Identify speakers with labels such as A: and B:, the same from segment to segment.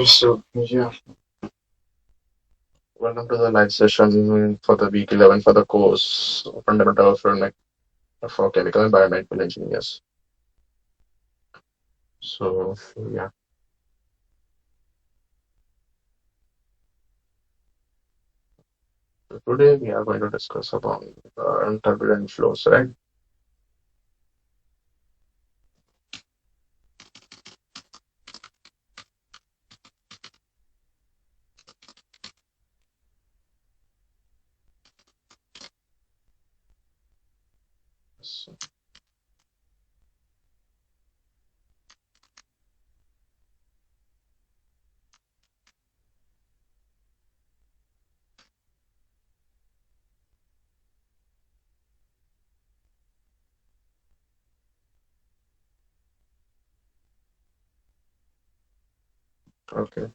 A: So yeah, welcome to the live session for the week 11 for the course Fundamental for Chemical and Biomedical Engineers. So yeah, so today we are going to discuss about turbulent flows, right? So, okay,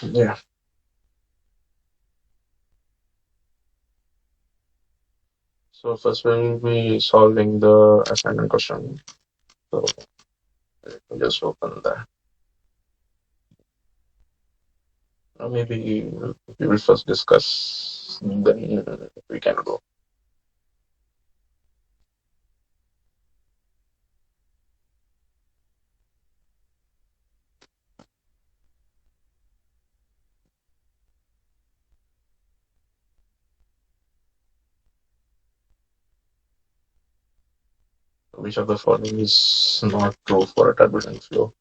A: yeah. So first we'll be solving the assignment question. So let me just open that. Maybe we will first discuss, then we can go. Which of the following is not true for a turbulent flow?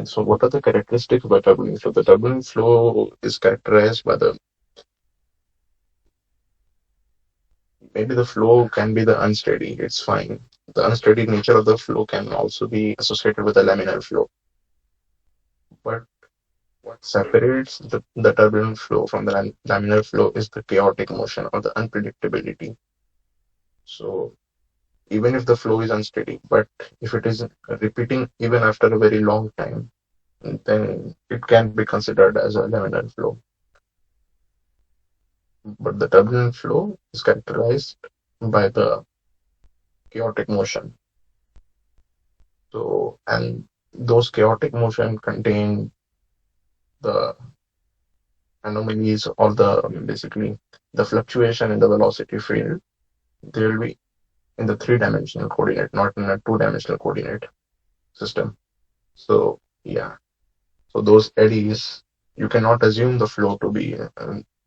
A: So what are the characteristics of a turbulent flow? The turbulent flow is characterized by maybe the flow can be the unsteady, it's fine. The unsteady nature of the flow can also be associated with a laminar flow. But what separates the turbulent flow from the laminar flow is the chaotic motion or the unpredictability. So even if the flow is unsteady, but if it is repeating even after a very long time, then it can be considered as a laminar flow. But the turbulent flow is characterized by the chaotic motion. So, and those chaotic motion contain the anomalies or the basically the fluctuation in the velocity field. They will be in the three-dimensional coordinate, not in a two-dimensional coordinate system. So, yeah. So those eddies, you cannot assume the flow to be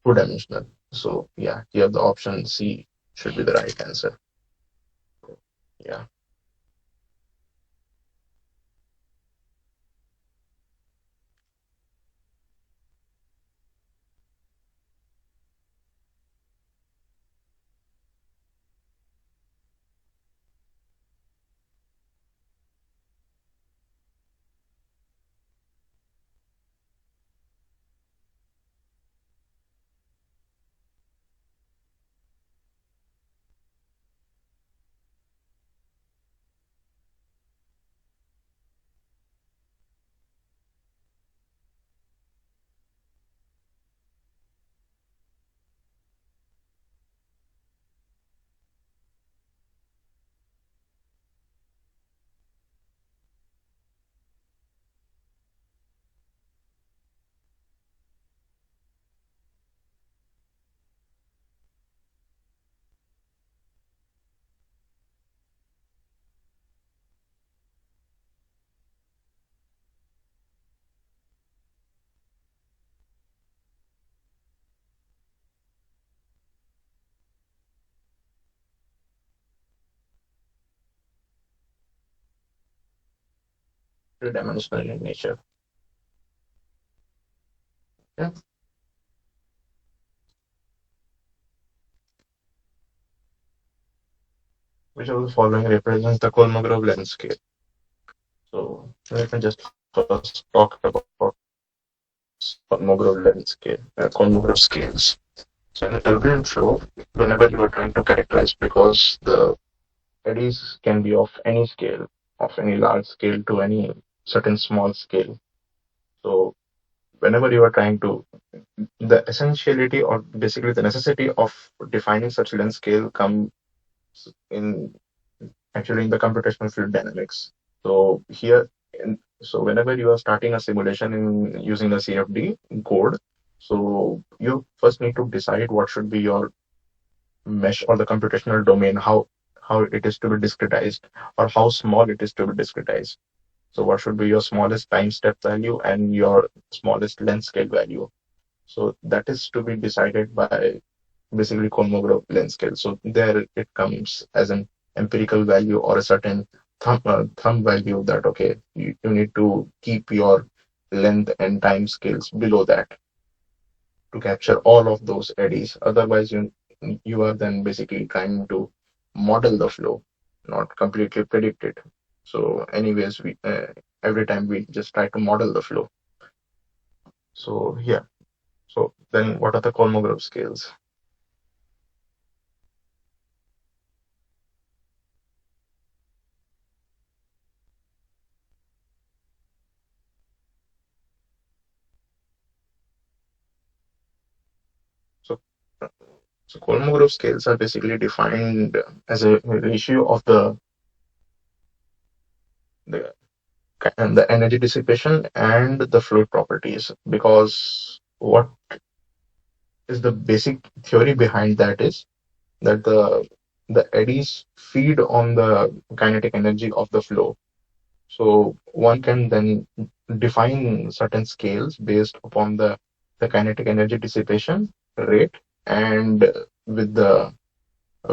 A: two-dimensional. So, yeah, here the option C should be the right answer. Yeah. Three-dimensional in nature. Yeah. Which of the following represents the Kolmogorov landscape? So let me just first talk about Kolmogorov length scale, Kolmogorov scales. So in a turbulent flow, whenever you are trying to characterize, because the eddies can be of any scale, of any large scale to any certain small scale. So whenever you are trying to, the essentiality or basically the necessity of defining such length scale comes in actually in the computational fluid dynamics. So here, so whenever you are starting a simulation in using a CFD code, so you first need to decide what should be your mesh or the computational domain, how it is to be discretized or how small it is to be discretized. So what should be your smallest time step value and your smallest length scale value. So that is to be decided by basically Kolmogorov length scale. So there it comes as an empirical value or a certain thumb value that okay, you need to keep your length and time scales below that to capture all of those eddies. Otherwise, you are then basically trying to model the flow, not completely predict it. So, anyways, we every time we just try to model the flow. So yeah. So then, what are the Kolmogorov scales? So, so Kolmogorov scales are basically defined as a ratio of the the energy dissipation and the fluid properties. Because what is the basic theory behind that is that the eddies feed on the kinetic energy of the flow. So one can then define certain scales based upon the kinetic energy dissipation rate and with the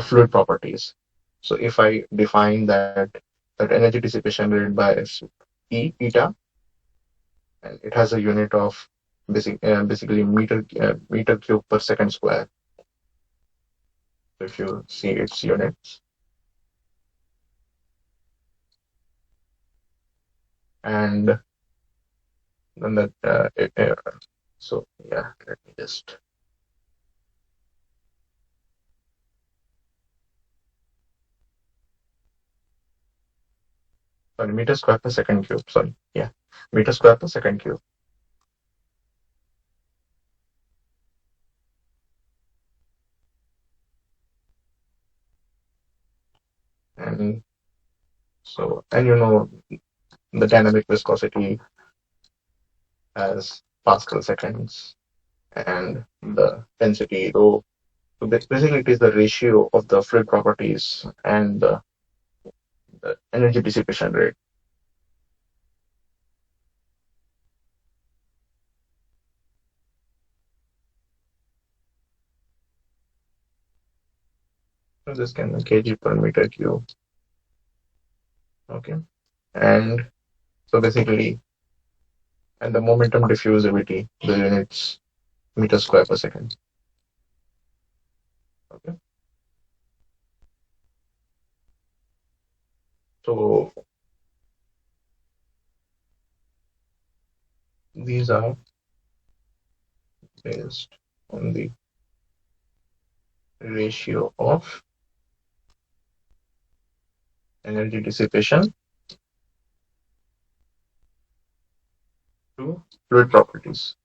A: fluid properties. So if I define that energy dissipation rate by E eta, and it has a unit of basically meter cube per second square. If you see its units, and then that so yeah, let me just sorry, meter square per second cube. Sorry, yeah, meter square per second cube. And so, and the dynamic viscosity as Pascal seconds, and the density rho. So basically, it is the ratio of the fluid properties and the energy dissipation rate. So this can be kg per meter cube. Okay, and so basically, and the momentum diffusivity, the units meter square per second. Okay, so these are based on the ratio of energy dissipation to fluid properties.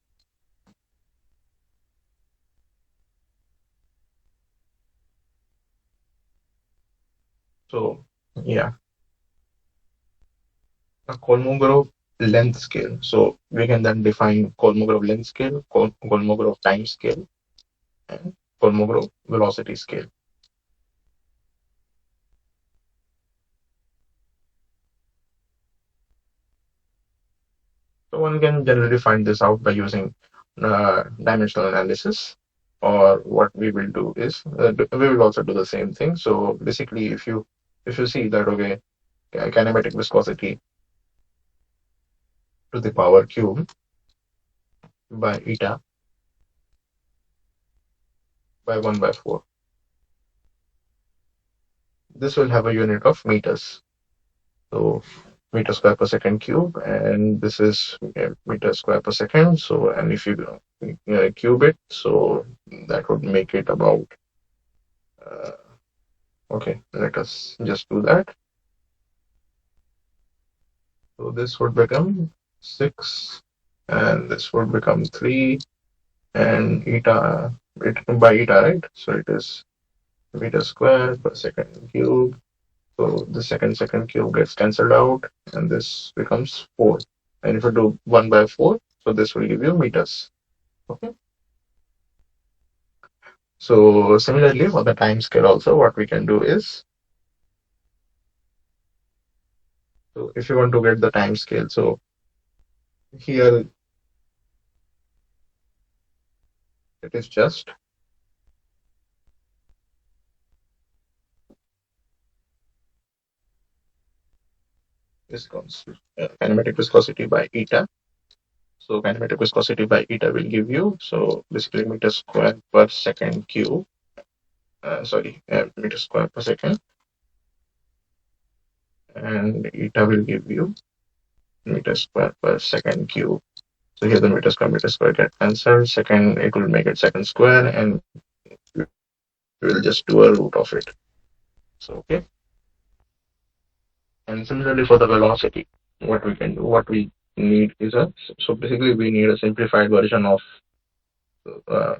A: So yeah, a Kolmogorov length scale. So we can then define Kolmogorov length scale, Kolmogorov time scale, and Kolmogorov velocity scale. So one can generally find this out by using dimensional analysis. Or what we will do is we will also do the same thing. So basically, if you see that okay, kinematic viscosity to the power cube by eta by 1/4. This will have a unit of meters. So meter square per second cube, and this is meter square per second. So, and if you cube it, so that would make it about, uh, okay, let us just do that. So this would become 6, and this would become 3, and eta, it by eta, right? So it is meter square per second cube. So the second cube gets cancelled out, and this becomes 4. And if you do 1 by 4, so this will give you meters. Okay. So similarly, for the time scale also, what we can do is, so if you want to get the time scale, so here it is just kinematic viscosity by eta. So kinematic viscosity by eta will give you, so basically meter square per second cube, meter square per second, and eta will give you meter square per second cube. So here the meter square get cancelled. Second, it will make it second square, and we will just do a root of it. So okay. And similarly for the velocity, what we can do, what we need is so basically we need a simplified version of uh,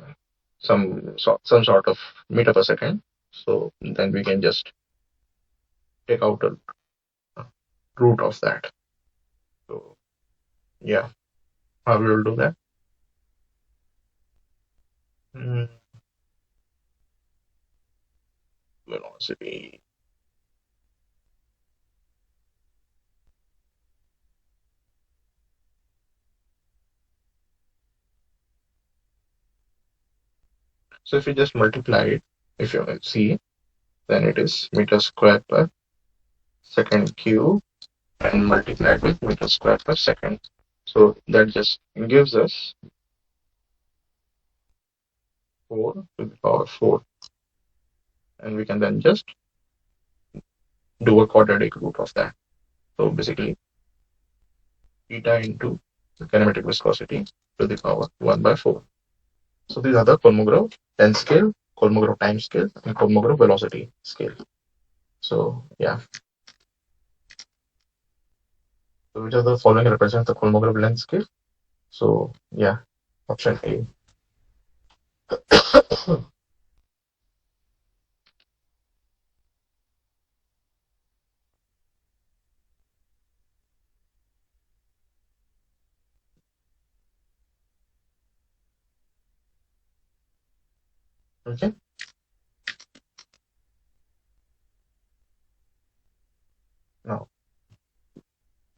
A: some sort of meter per second. So then we can just take out a root of that. So yeah, how we will do that? Mm, velocity. So if you just multiply it, if you see, then it is meter square per second cube and multiplied with meter square per second. So that just gives us 4 to the power 4. And we can then just do a quadratic root of that. So basically, eta into the kinematic viscosity to the power 1 by 4. So these are the Kolmogorov length scale, Kolmogorov time scale, and Kolmogorov velocity scale. So yeah. So which of the following represents the Kolmogorov length scale? So yeah, option A. Okay. Now,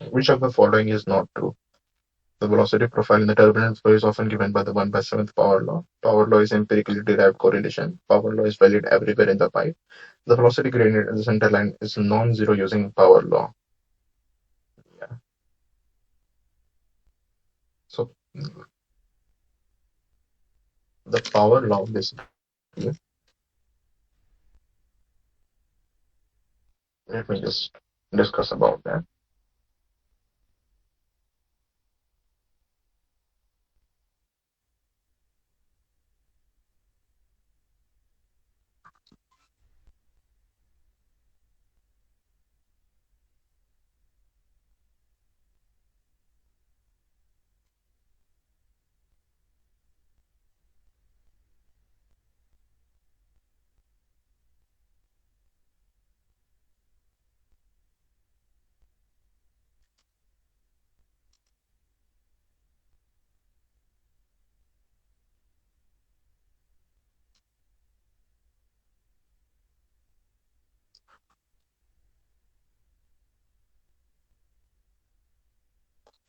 A: which of the following is not true? The velocity profile in the turbulent flow is often given by the 1 by 7th power law. Power law is empirically derived correlation. Power law is valid everywhere in the pipe. The velocity gradient in the center line is non-zero using power law. Yeah. So the power law basically, let me just discuss about that.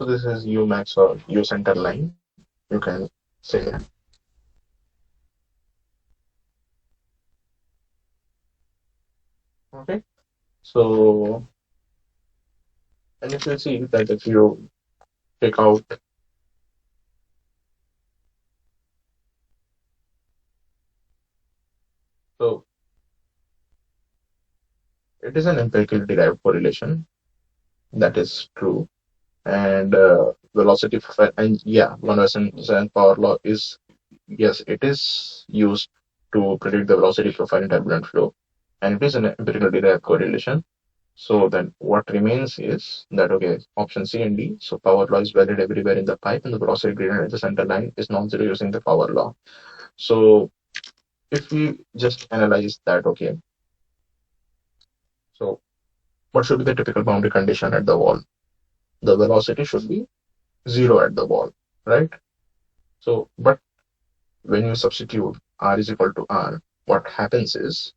A: So this is U max or U center line. You can say that. Okay. So, and if you see that if you take out, so it is an empirically derived correlation. that is true. And velocity profile, and yeah, 1/7 power law is, yes, it is used to predict the velocity profile in turbulent flow, and it is an empirical direct correlation. So then what remains is that, okay, option C and D. So power law is valid everywhere in the pipe, and the velocity gradient at the center line is non-zero using the power law. So if we just analyze that, okay, so what should be the typical boundary condition at the wall? The velocity should be zero at the wall, right? So, but when you substitute R is equal to R, what happens is,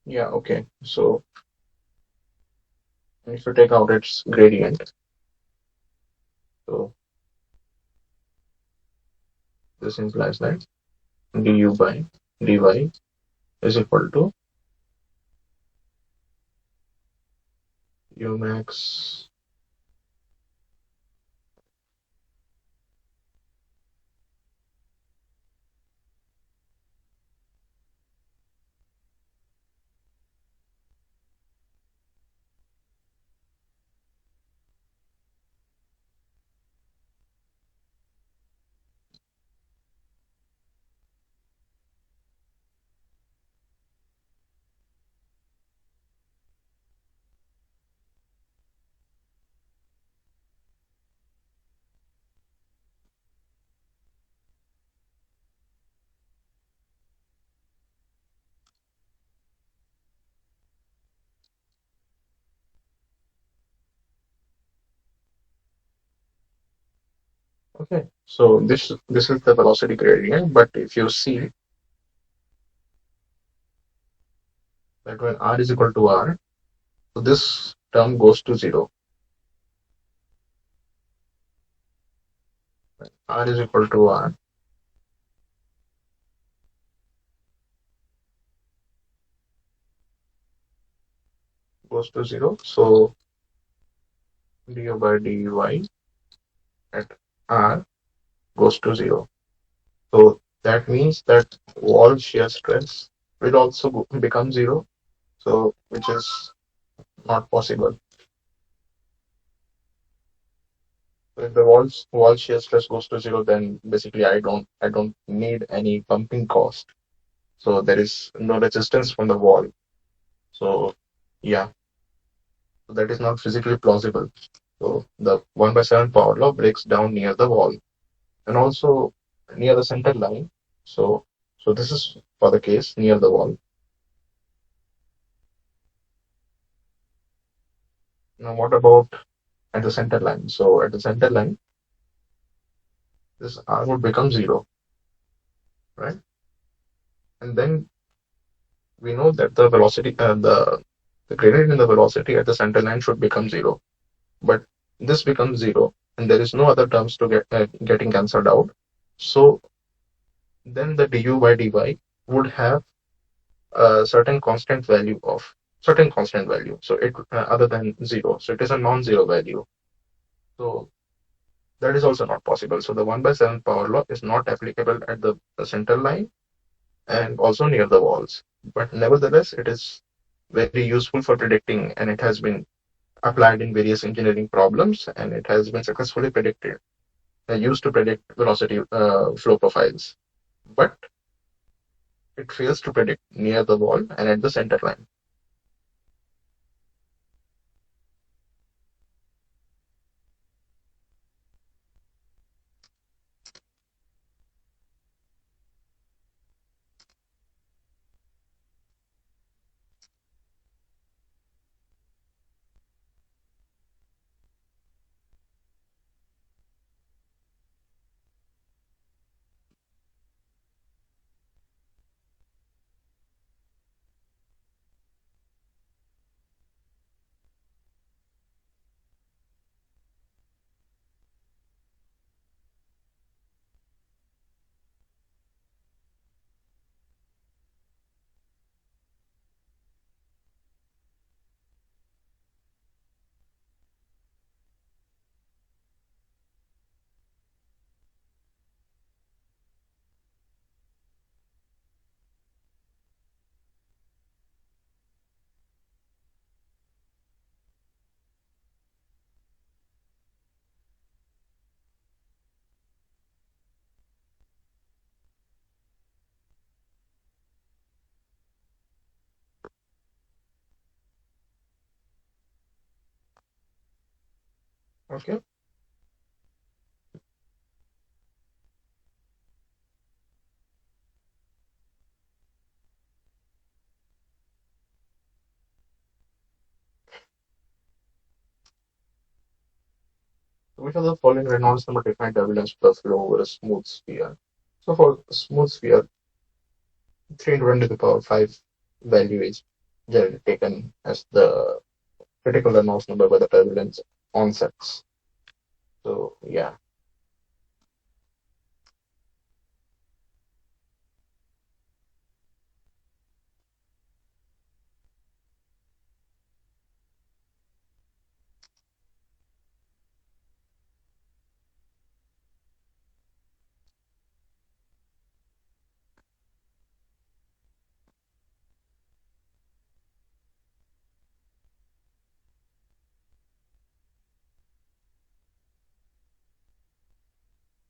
A: yeah, okay. So if you take out its gradient, so this implies that du by dy is equal to u max. Okay, so this is the velocity gradient, but if you see that when R is equal to R, so this term goes to zero. R is equal to R goes to zero. So du by dy at R goes to zero. So that means that wall shear stress will also become zero. So which is not possible. If the wall shear stress goes to zero, then basically I don't need any pumping cost. So there is no resistance from the wall. So yeah, so that is not physically plausible. So the 1/7 power law breaks down near the wall and also near the center line. So so this is for the case near the wall. Now what about at the center line? So at the center line, this R would become zero, right? And then we know that the velocity, the gradient in the velocity at the center line should become zero. But this becomes zero, and there is no other terms to getting cancelled out. So then the du by dy would have a certain constant value. So it other than zero. So it is a non-zero value. So that is also not possible. So the 1/7 power law is not applicable at the center line and also near the walls. But nevertheless, it is very useful for predicting, and it has been applied in various engineering problems, and it has been successfully predicted, used to predict velocity flow profiles. But it fails to predict near the wall and at the center line. Okay. Which of the following Reynolds number defined turbulence per flow over a smooth sphere? So for a smooth sphere, 3 into 10 to the power 5 value is generally taken as the critical Reynolds number by the turbulence onsets. So yeah,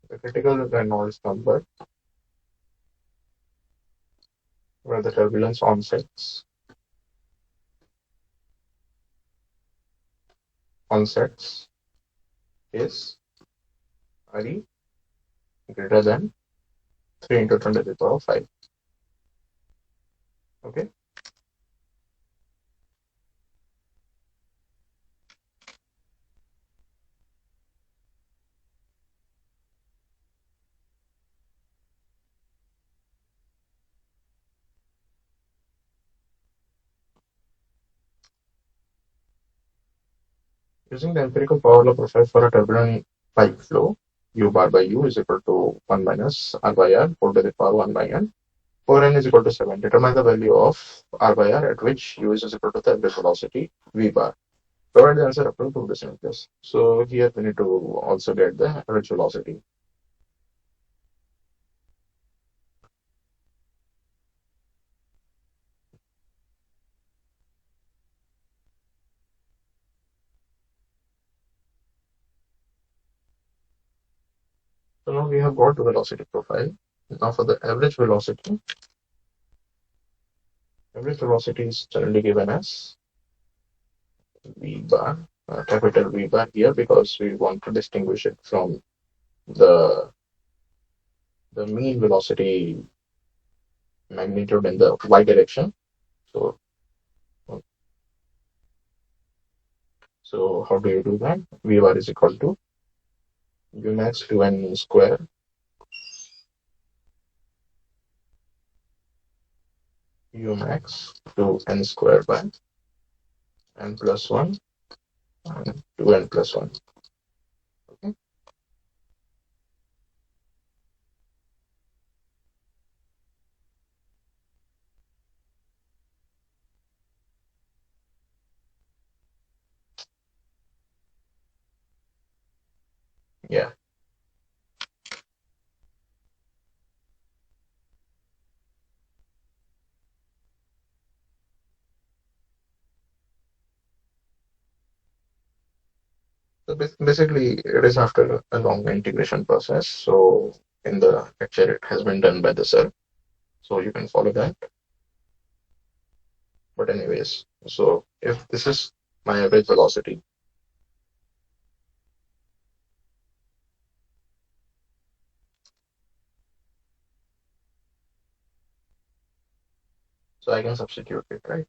A: the critical Reynolds number where the turbulence onsets is RE greater than 3 into 10 to the power 5. Okay. Using the empirical power law profile for a turbulent pipe flow, U bar by U is equal to 1 minus R by R whole to the power 1 by N. 4N is equal to 7. Determine the value of R by R at which U is equal to the average velocity V bar. Provide the answer up to the simplest. So here we need to also get the average velocity. So now we have got the velocity profile. Now for the average velocity is generally given as V bar, capital V bar here because we want to distinguish it from the the mean velocity magnitude in the y direction. So, so how do you do that? V bar is equal to U max to N square, U max to N square by N plus 1 and 2N plus 1. Okay. Yeah. So basically, it is after a long integration process. So in the lecture, it has been done by the sir. So you can follow that. But anyways, so if this is my average velocity, so I can substitute it, right?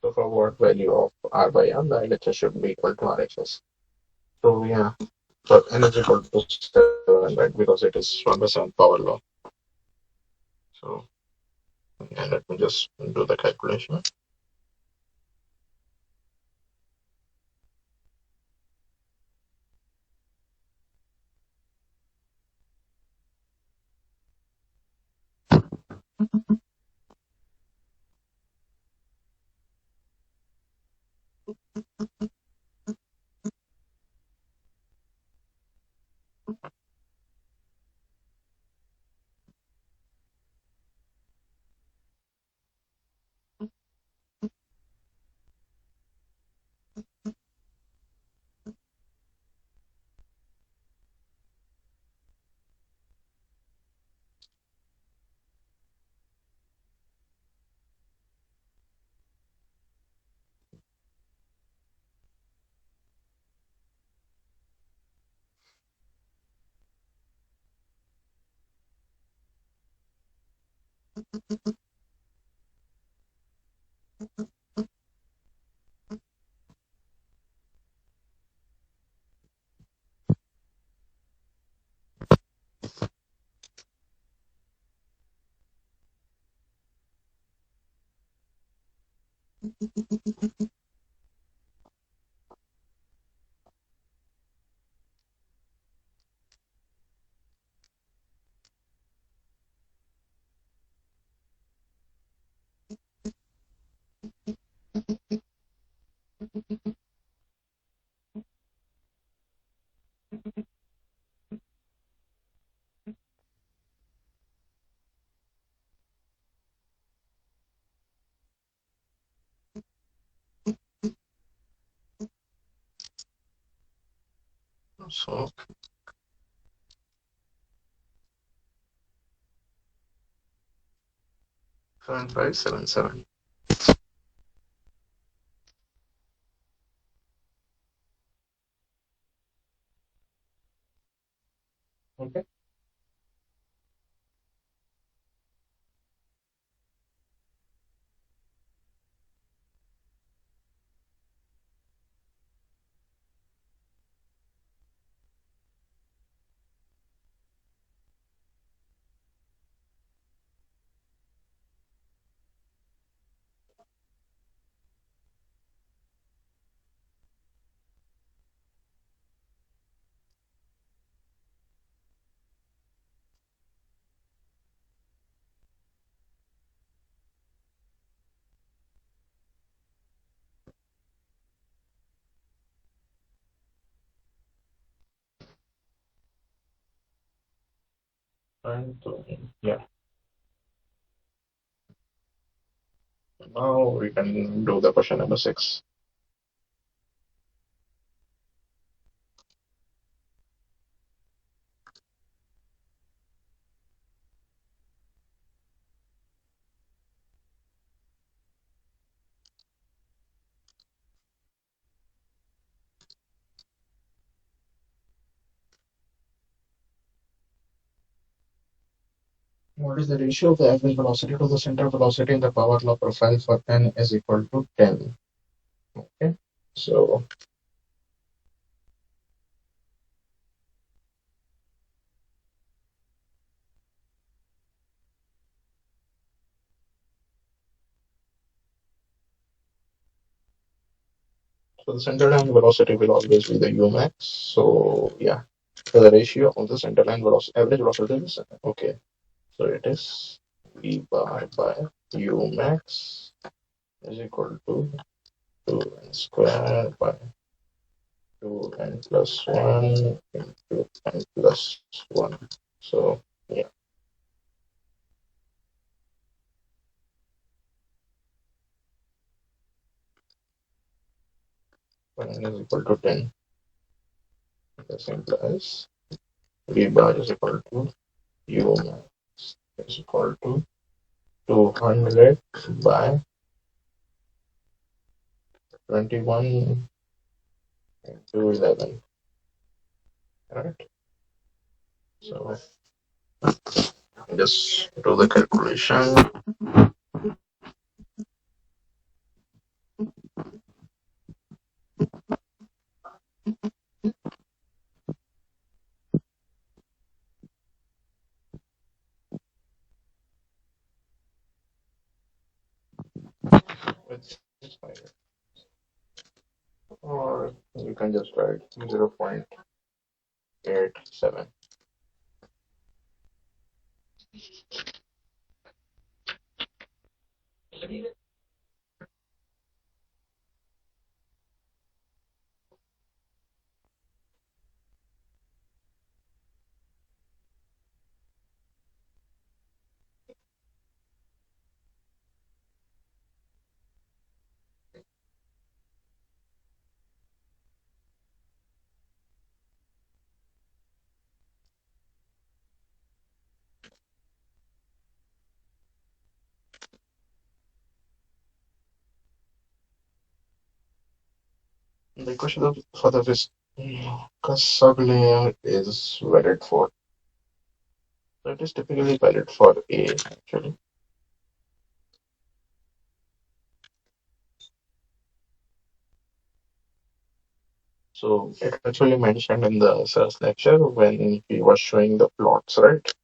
A: So for what value of R by R, the LHS should be equal to RHS. So yeah, so N is equal to 7, right? Because it is 1 by 7 power law. So yeah, let me just do the calculation. So 7577. Okay. And yeah, now we can do the question number 6. What is the ratio of the average velocity to the center velocity in the power law profile for n is equal to 10? Okay. So the center line velocity will always be the Umax. So yeah, so the ratio of the center line velocity, average velocity is okay. So it is V bar by Umax is equal to 2n square by 2n plus 1 into n plus 1. So yeah, n is equal to 10. This implies V bar is equal to Umax is equal to 200 by 21 into 11. Right? So just do the calculation. You can just write 0.87. The equation for the viscous sublayer is valid for, so it is typically valid for A actually. So it actually mentioned in the first lecture when we were showing the plots, right?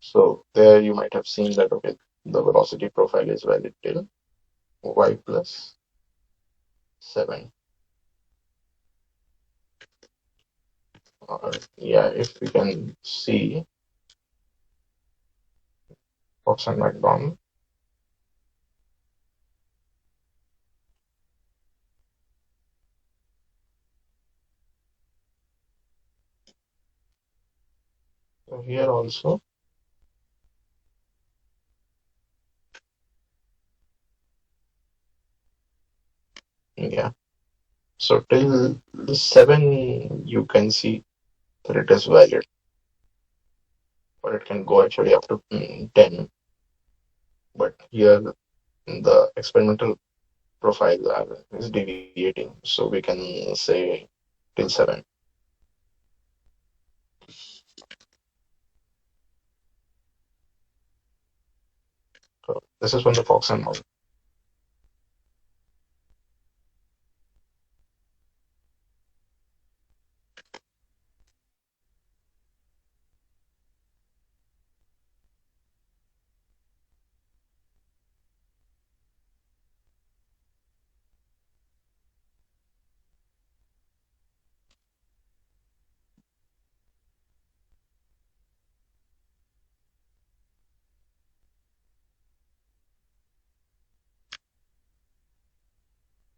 A: So there you might have seen that, okay, the velocity profile is valid till y plus 7. Yeah, if we can see Fox and McDonald. So here also, yeah. So till the 7, you can see that it is valid, or it can go actually up to 10. But here the experimental profile is deviating, so we can say till 7. So this is from the Fox and model.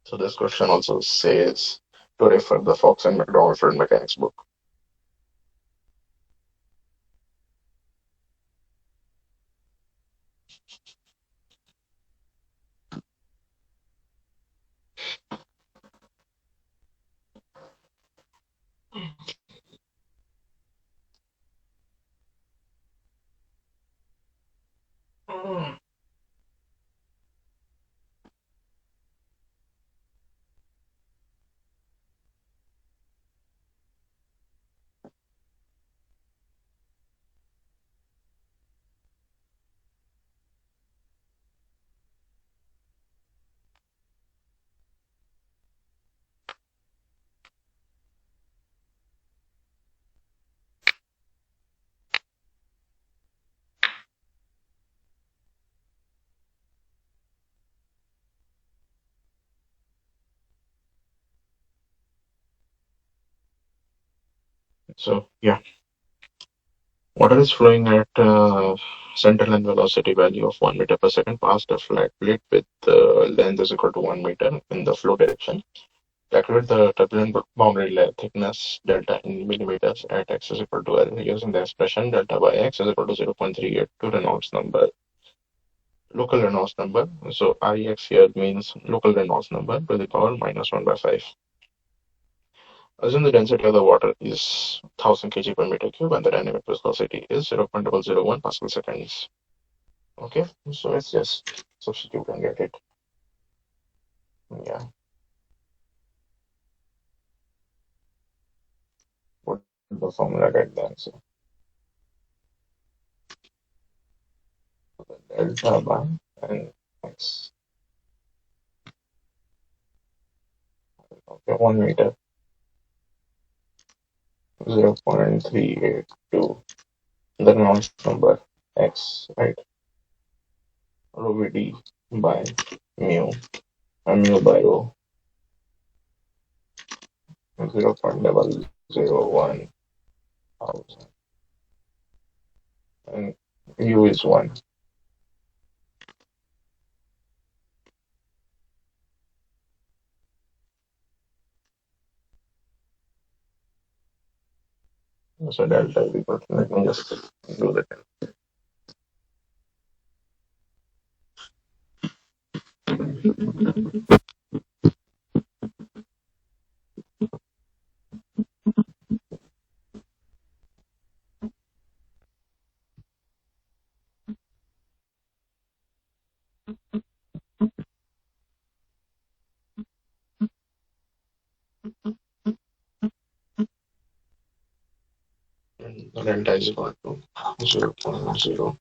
A: So this question also says to refer the Fox and McDonald fluid mechanics book. So yeah, water is flowing at center line velocity value of 1 meter per second past a flat plate with length is equal to 1 meter in the flow direction. Calculate the turbulent boundary layer thickness delta in millimeters at x is equal to L using the expression delta by x is equal to 0.382 Reynolds number, local Reynolds number. So Ix here means local Reynolds number to the power minus 1 by 5. Assume the density of the water is 1000 kg per meter cube and the dynamic viscosity is 0.001 Pascal seconds. Okay, so let's just substitute and get it. Yeah, put the formula get the answer. Delta by and x. Okay, 1 meter, 0.382. The Reynolds number x, right? Rho VD by mu, and mu by rho. 0.001 thousand, and U is 1. So delta is equal to, let me just do that. And the delta is equal to 0.04.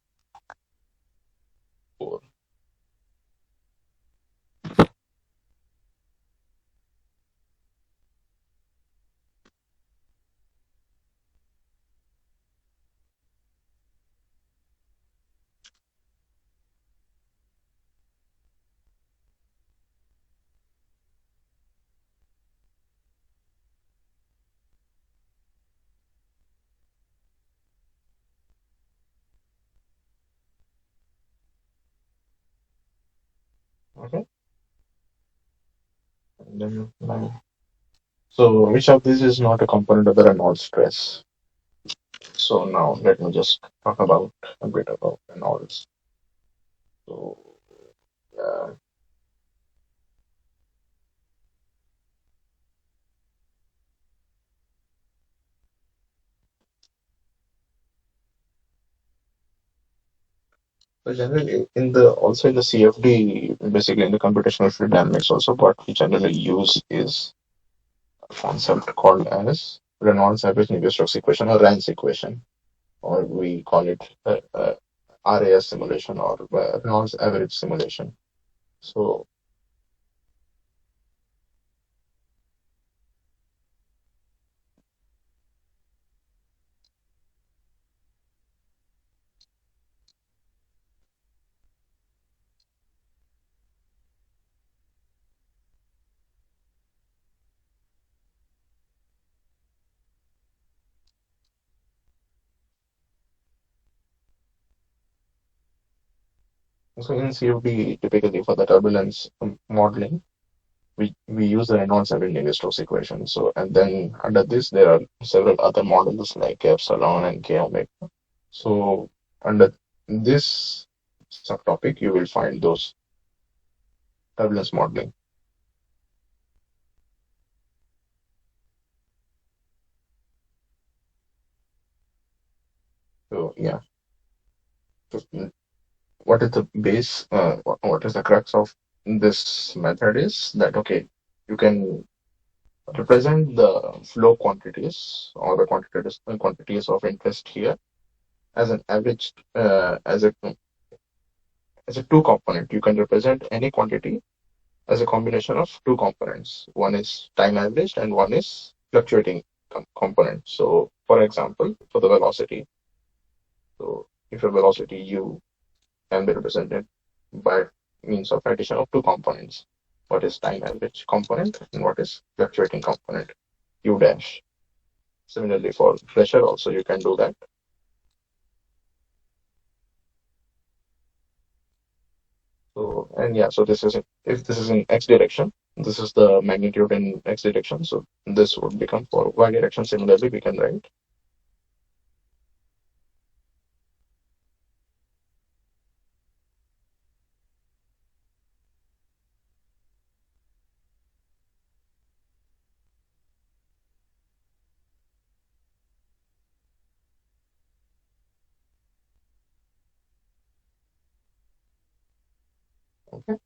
A: Okay. And then so which of these is not a component of the Reynolds stress? So now let me just talk about a bit about Reynolds. So uh, so generally in the also in the CFD, basically in the computational fluid dynamics also, what we generally use is a concept called as Reynolds average Navier-Stokes equation or RANS equation, or we call it RAS simulation or Reynolds average simulation. So so in CFD, typically for the turbulence modeling, we use the Reynolds and Navier-Stokes equation. So and then under this there are several other models like epsilon and k omega. So under this subtopic you will find those turbulence modeling. So yeah, so, what is the base? What is the crux of this method is that okay, you can represent the flow quantities or the quantities of interest here as an average as a two component. You can represent any quantity as a combination of two components. One is time averaged and one is fluctuating component. So, for example, for the velocity, so if your velocity u can be represented by means of addition of two components. What is time average component and what is fluctuating component, u dash. Similarly, for pressure also you can do that. So, and yeah, so this is if this is in x direction, this is the magnitude in x direction. So this would become for y direction. Similarly, we can write. Okay.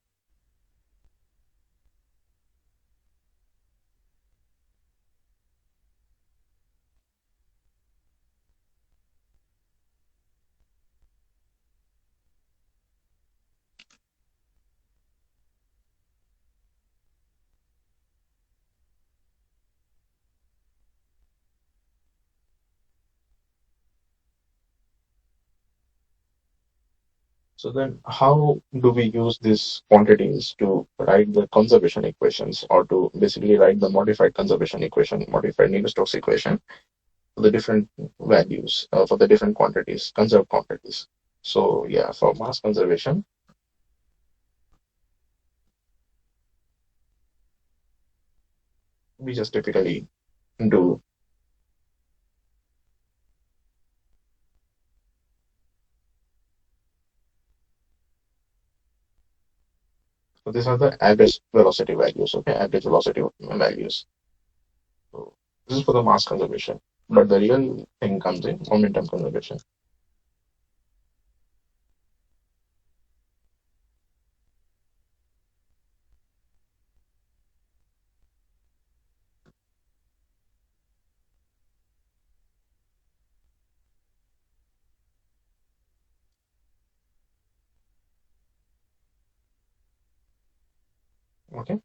A: So then how do we use these quantities to write the conservation equations, or to basically write the modified conservation equation, modified Navier-Stokes equation for the different values, for the different quantities, conserved quantities. So yeah, for mass conservation, we just typically do, so these are the average velocity values, okay, average velocity values. So this is for the mass conservation, but the real thing comes in momentum conservation. Okay.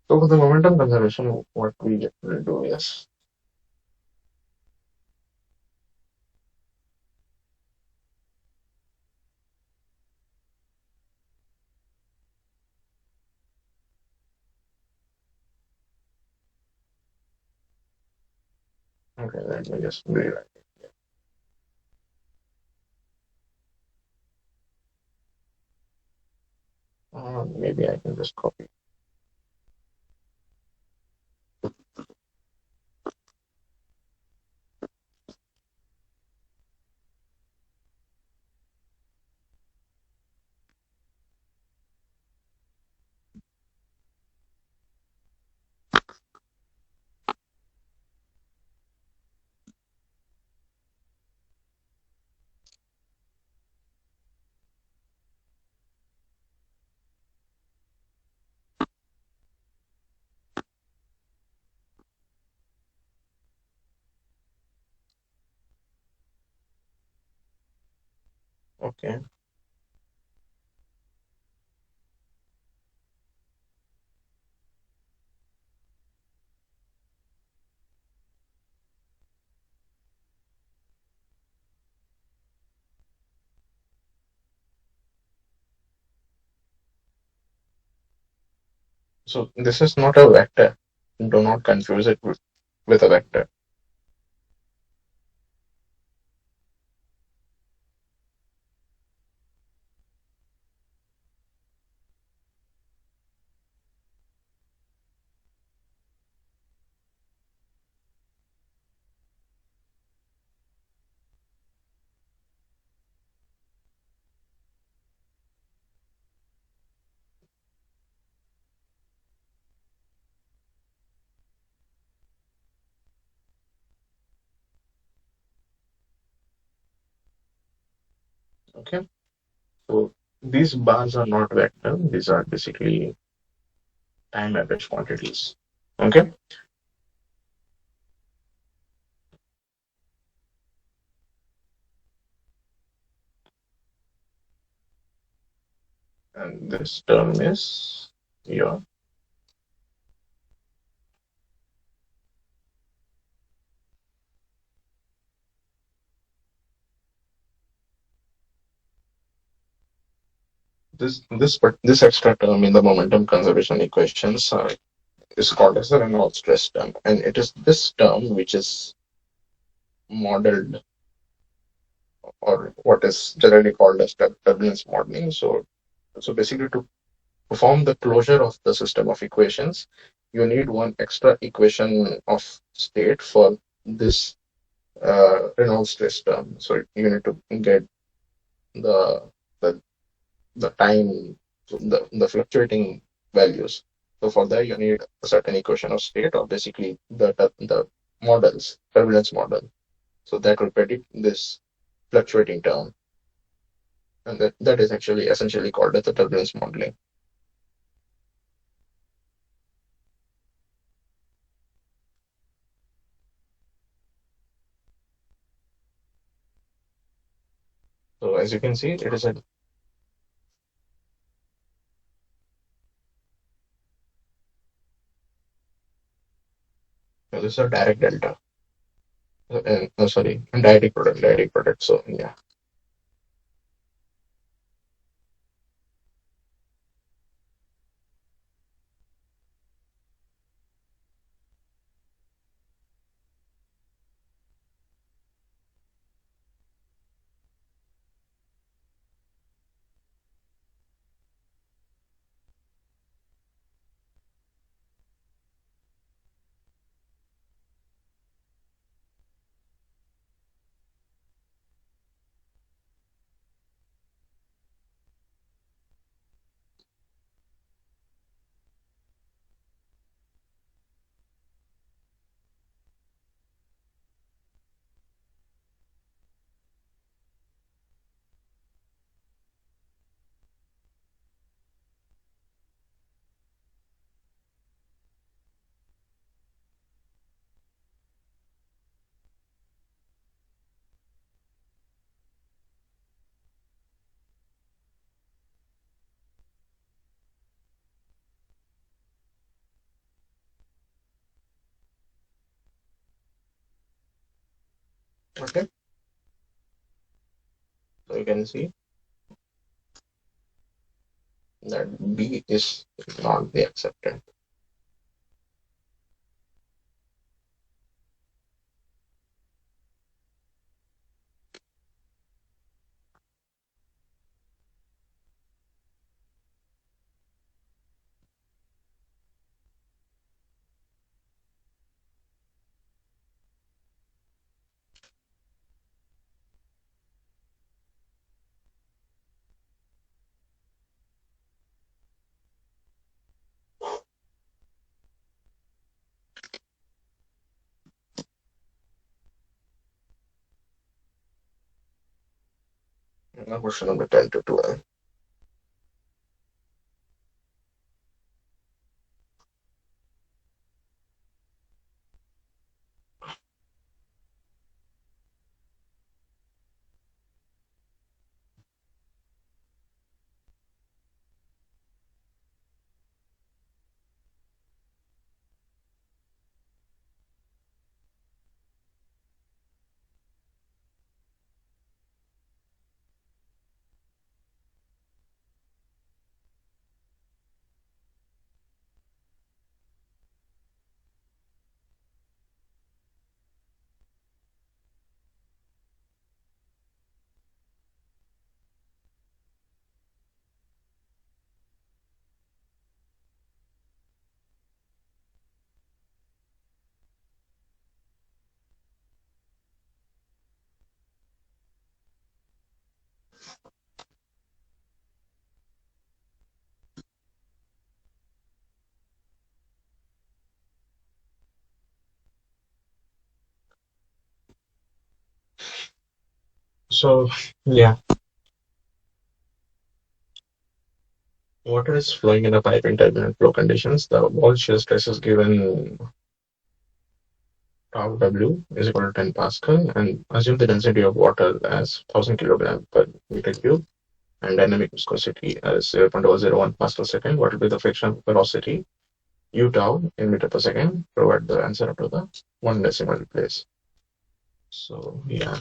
A: So for the momentum conservation, what we will do is, okay, let me just rewrite it. Maybe I can just copy. Okay. So this is not a vector. Do not confuse it with a vector. Okay. So these bars are not vector. These are basically time average quantities. Okay. And this term is your, this extra term in the momentum conservation equations is called as the Reynolds stress term, and it is this term which is modeled, or what is generally called as turbulence modeling. So basically, to perform the closure of the system of equations, you need one extra equation of state for this Reynolds stress term. So you need to get the the, the time, the fluctuating values. So for that, you need a certain equation of state, or basically the models, turbulence model. So that will predict this fluctuating term, and that is actually essentially called as the turbulence modeling. So as you can see, it is a this is a direct delta. No, sorry, direct product. So yeah, okay. So you can see that B is not the accepted. Now question number 10 to 12. So yeah, water is flowing in a pipe in turbulent flow conditions. The wall shear stress is given tau W is equal to 10 Pascal, and assume the density of water as 1000 kilogram per meter cube and dynamic viscosity as 0.001 Pascal second. What will be the friction velocity u tau in meter per second? Provide the answer up to the one decimal place. So yeah,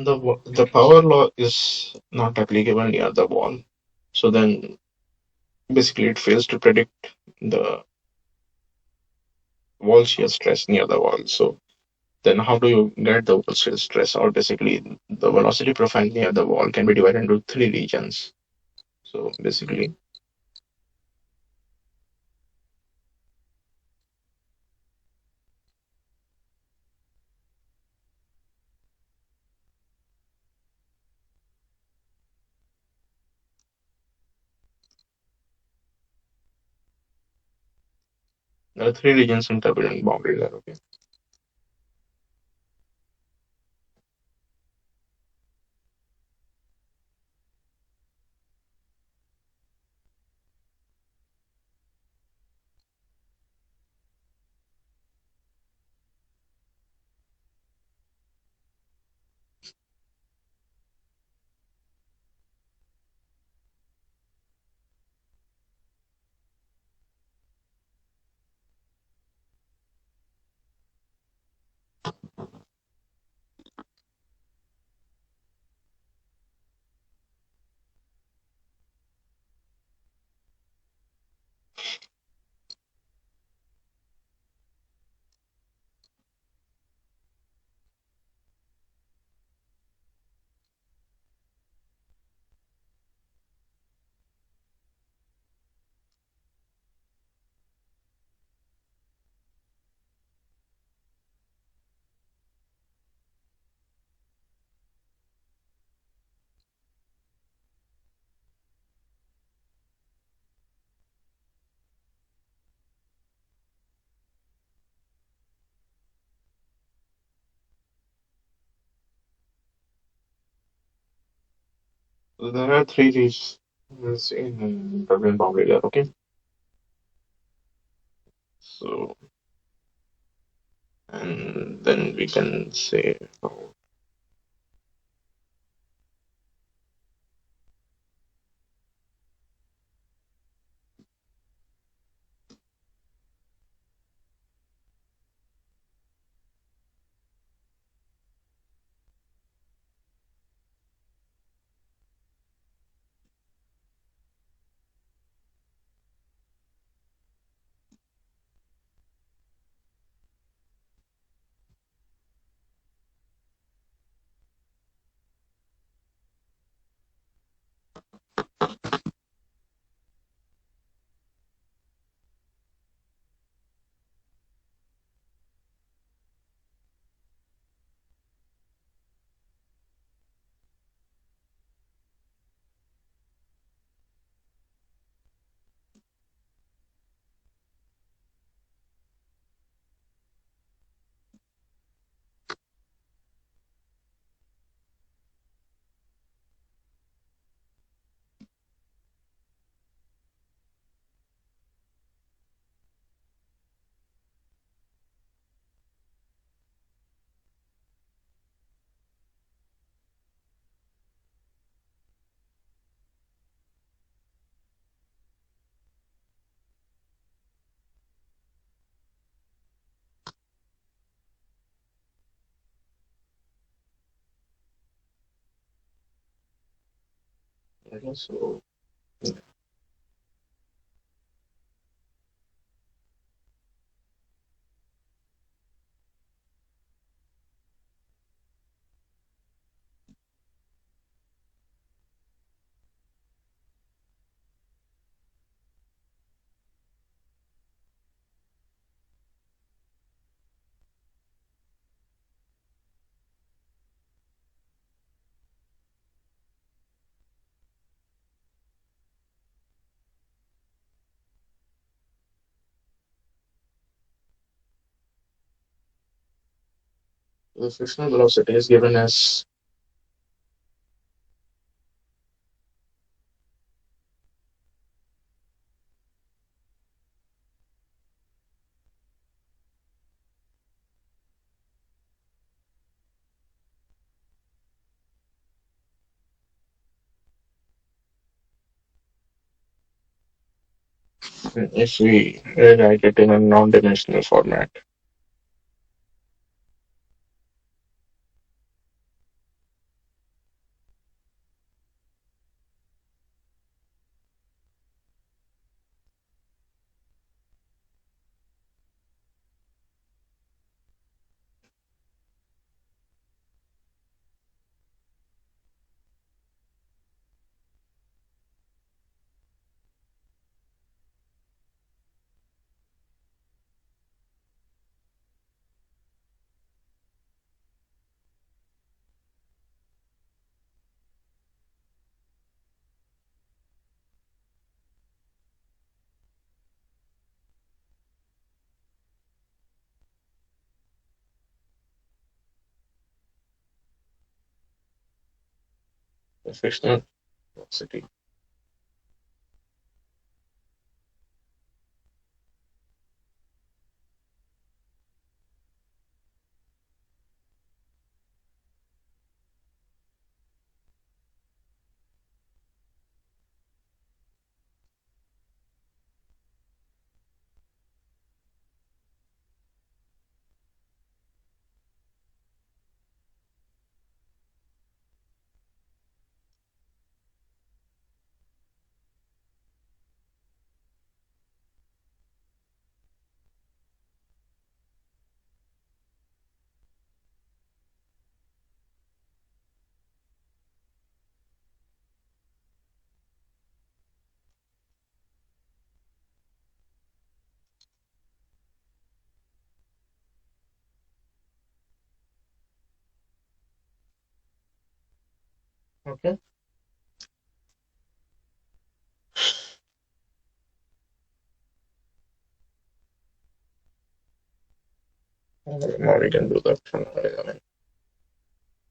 A: The power law is not applicable near the wall. So then basically it fails to predict the wall shear stress near the wall. So then how do you get the wall shear stress? Or basically the velocity profile near the wall can be divided into three regions. So basically there are three regions in turbulent boundary layer. Okay. So there are three regions in turbulent boundary layer. Okay. So and then we can say okay, so the frictional velocity is given as if we write it in a non-dimensional format. the frictional velocity. Okay. Now we can do that from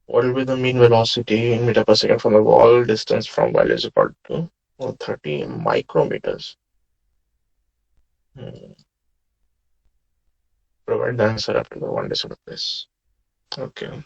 A: what will be the mean velocity in meter per second from the wall distance from while is equal to 30 micrometers? Hmm. Provide the answer after the one decimal place. Okay.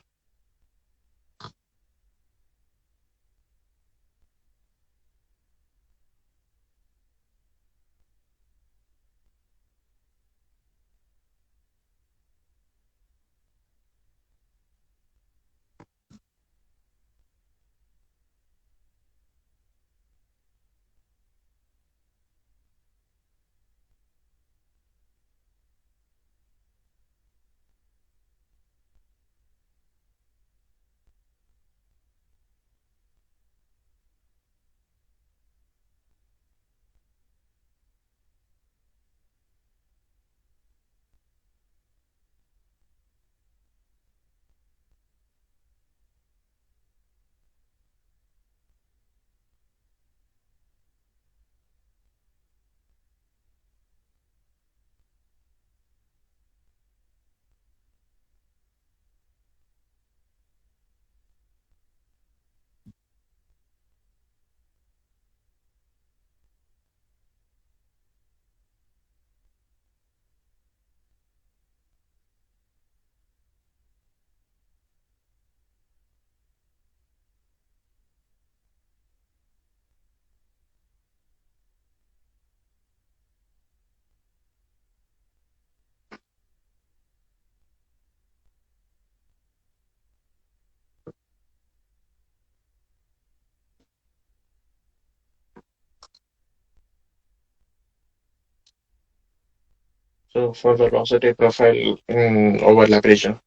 A: So for the velocity profile in overlap region.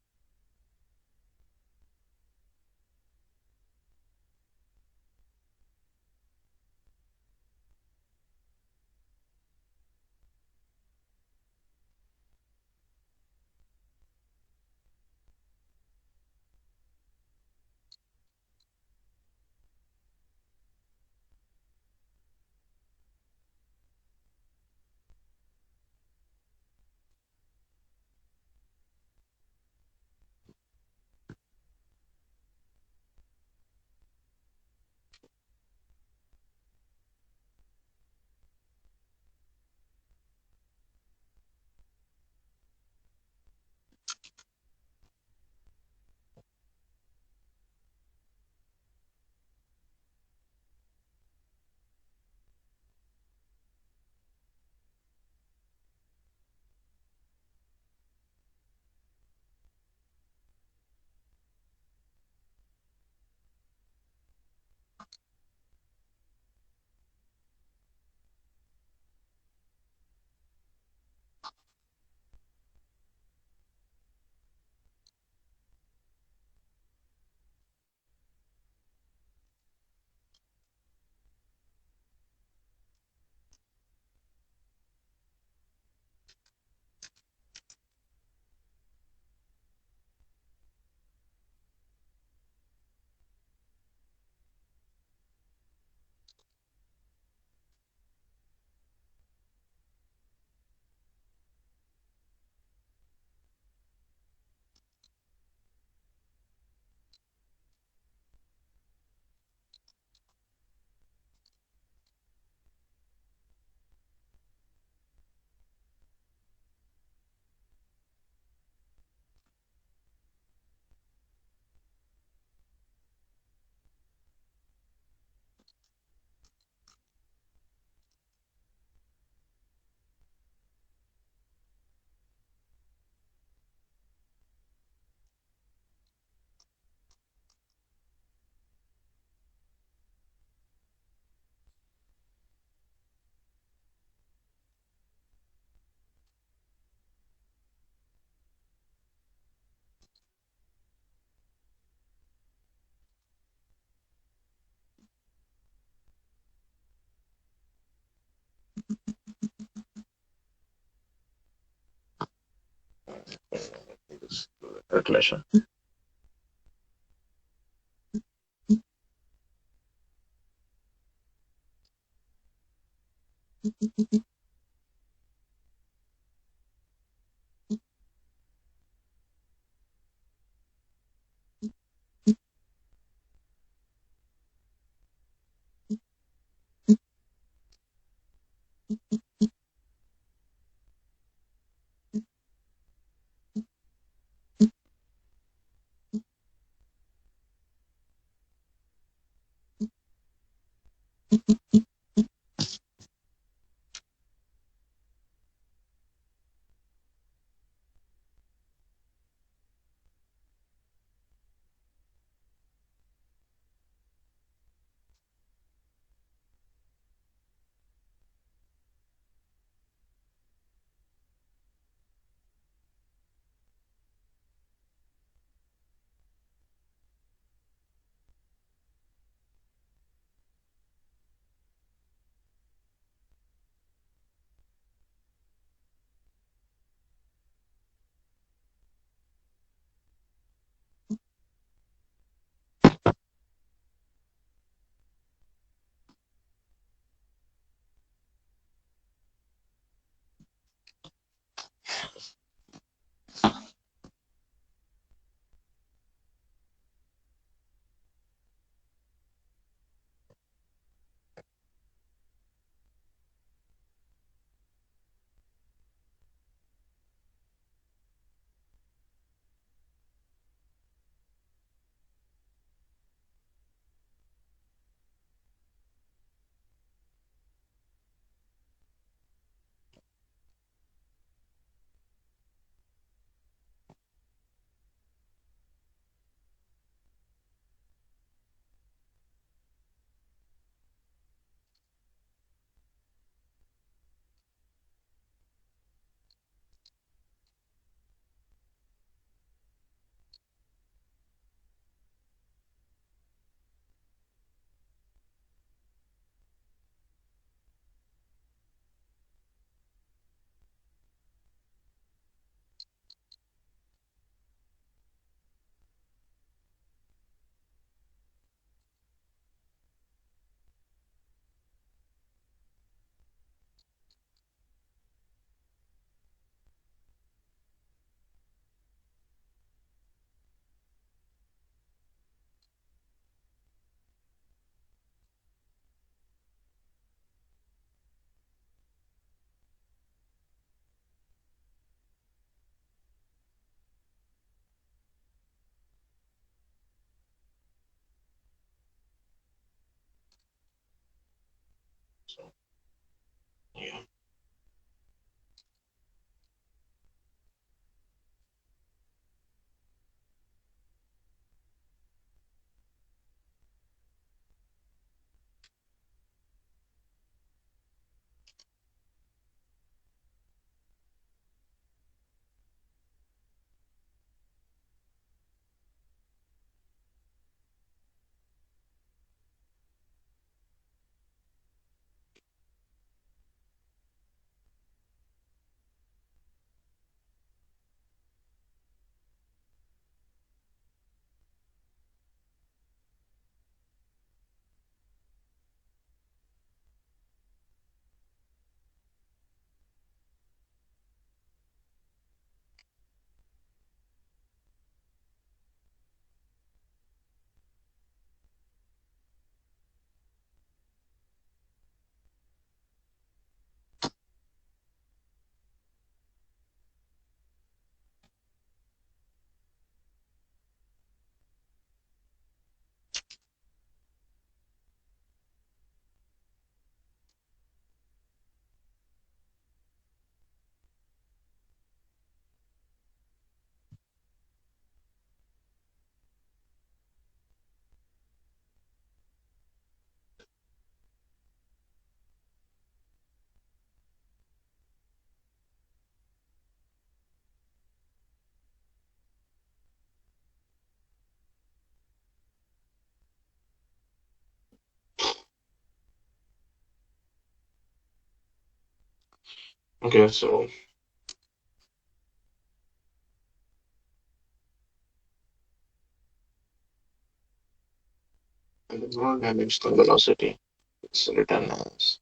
A: calculation. So yeah. Okay, so Thermodynamics velocity. It's written as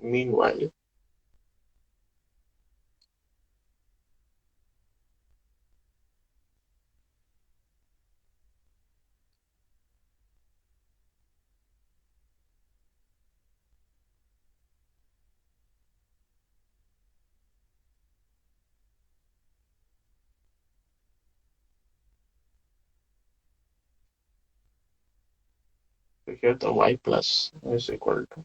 A: meanwhile. So here the y plus is equal to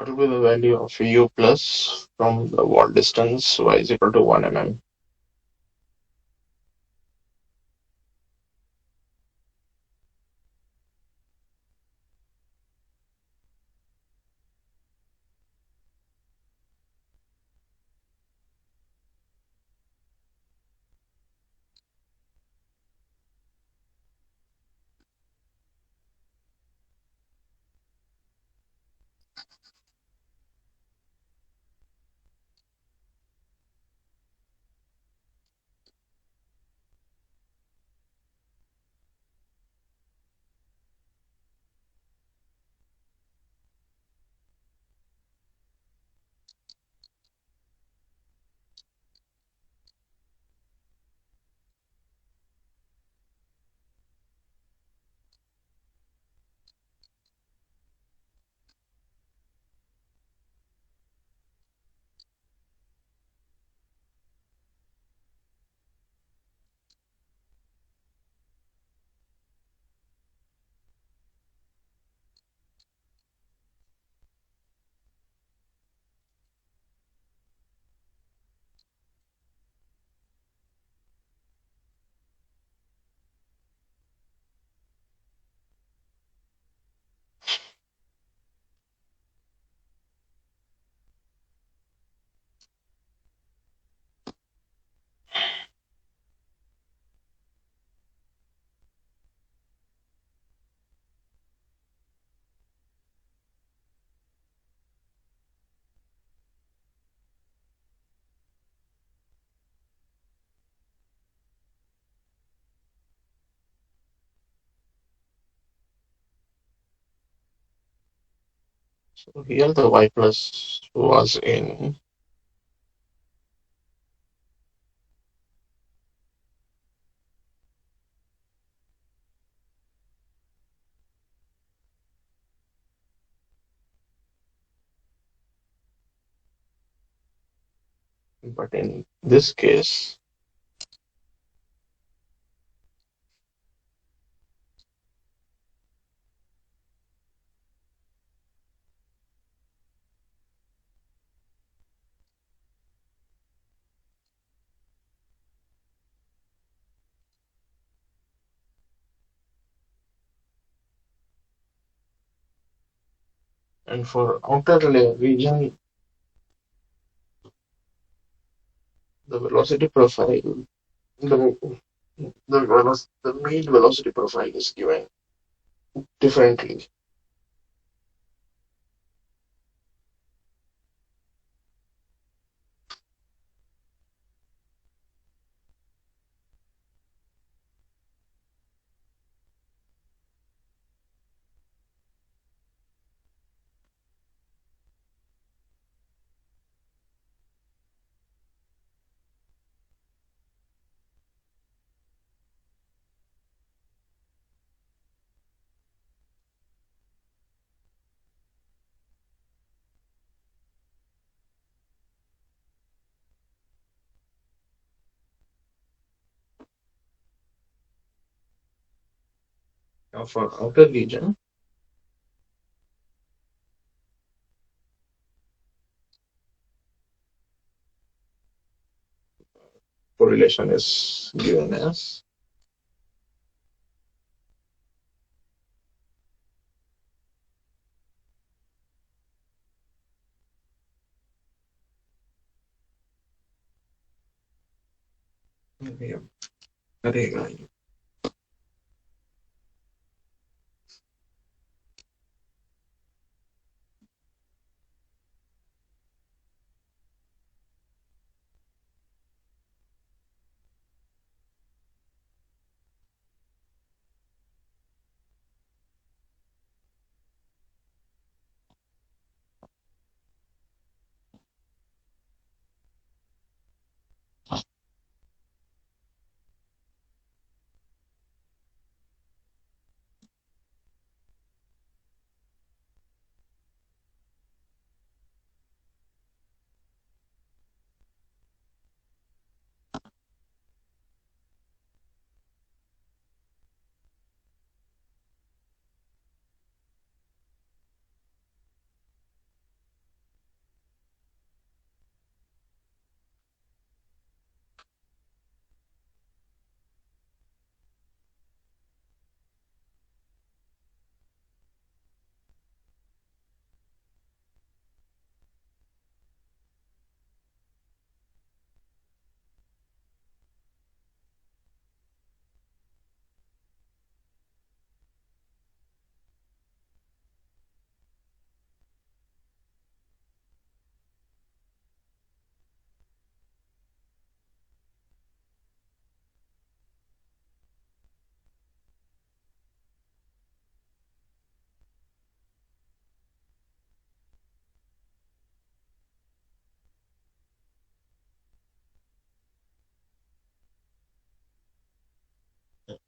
A: what will be the value of u plus from the wall distance y is equal to 1 mm. So here the y plus was in But in this case, and for outer region, the velocity profile, the the mean velocity profile is given differently. Now for outer region, correlation is given as रहेगा ये.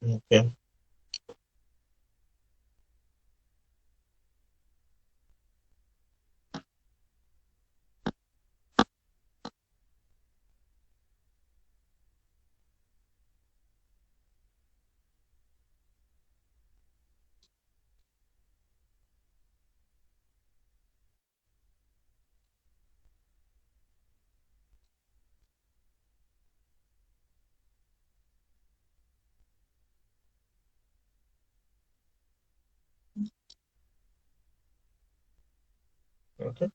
A: Okay. Okay.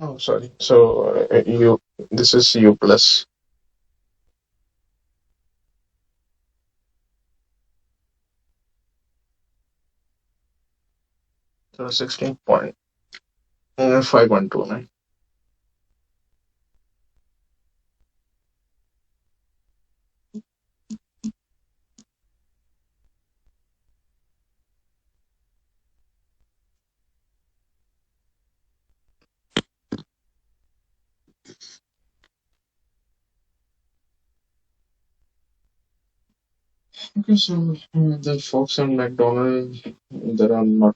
A: Oh, sorry. So this is U plus. So 16.5129. Okay, so the folks in McDonald's, there are not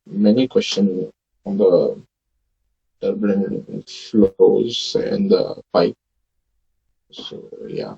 A: many questions on the turbulent flows in the pipe. So yeah.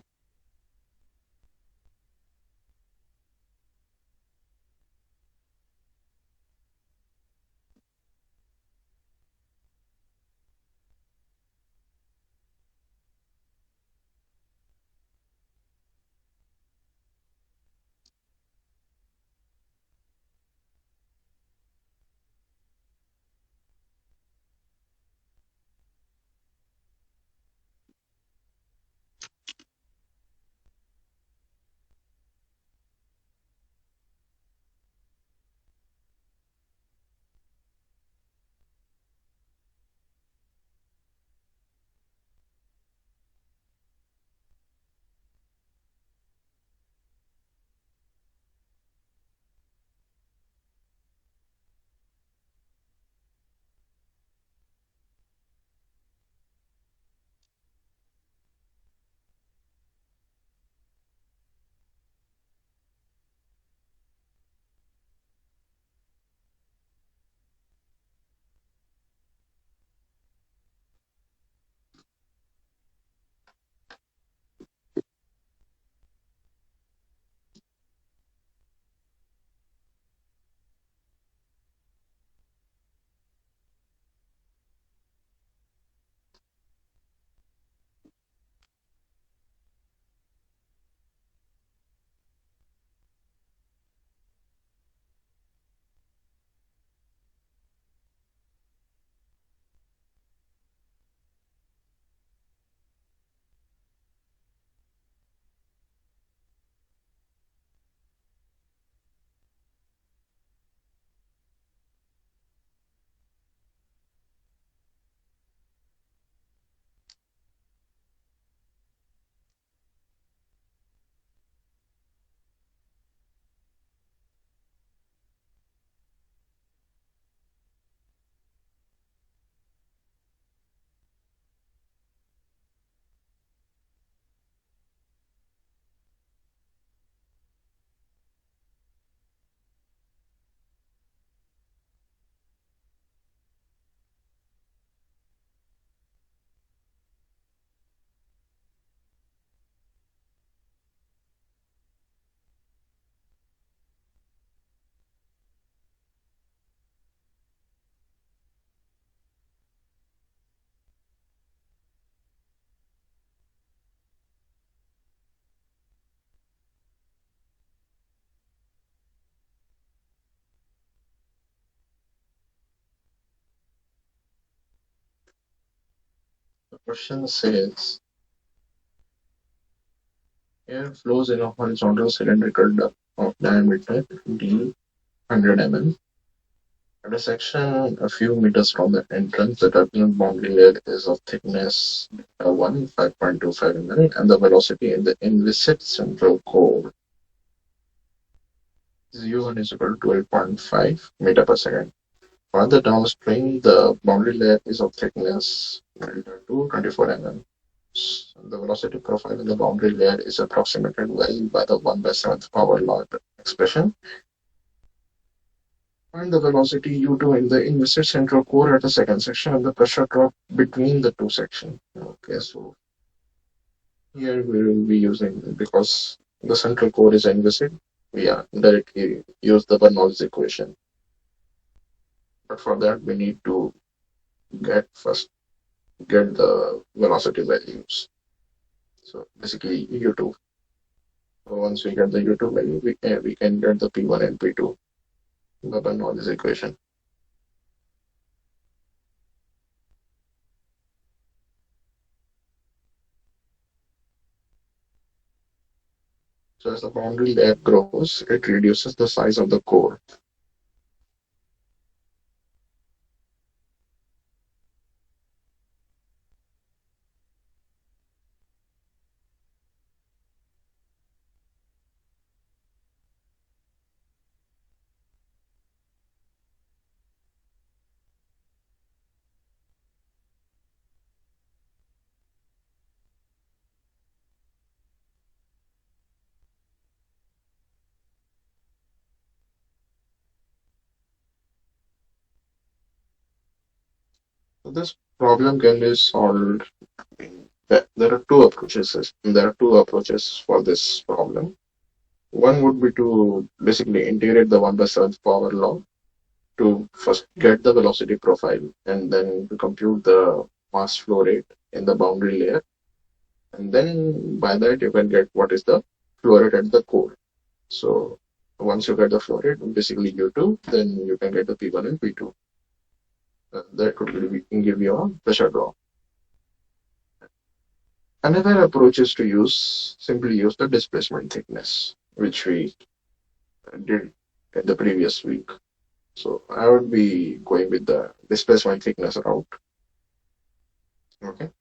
A: The question says air flows in a horizontal cylindrical duct of diameter d 100 mm. At a section a few meters from the entrance, the turbulent boundary layer is of thickness 1, 5.25 mm, and the velocity in the inviscid central core is u1 is equal to 12.5 meter per second. Further downstream, the boundary layer is of thickness delta 2, 24 mm. The velocity profile in the boundary layer is approximated well by the 1 by 7th power law expression. Find the velocity u2 in the invested central core at the second section and the pressure drop between the two sections. Okay, so here we will be using, because the central core is invested, we are directly use the Bernoulli's equation. But for that we need to first get the velocity values. So basically u2. So once we get the u2 value, we can get the p1 and p2, the Bernoulli's equation. So as the boundary layer grows, it reduces the size of the core. So this problem can be solved. There are two approaches. There are two approaches for this problem. One would be to basically integrate the 1/7 power law to first get the velocity profile and then to compute the mass flow rate in the boundary layer. And then by that you can get what is the flow rate at the core. So once you get the flow rate, basically U2, then you can get the P1 and P2. That could give you a pressure drop. Another approach is to simply use the displacement thickness, which we did in the previous week. So I would be going with the displacement thickness route. Okay.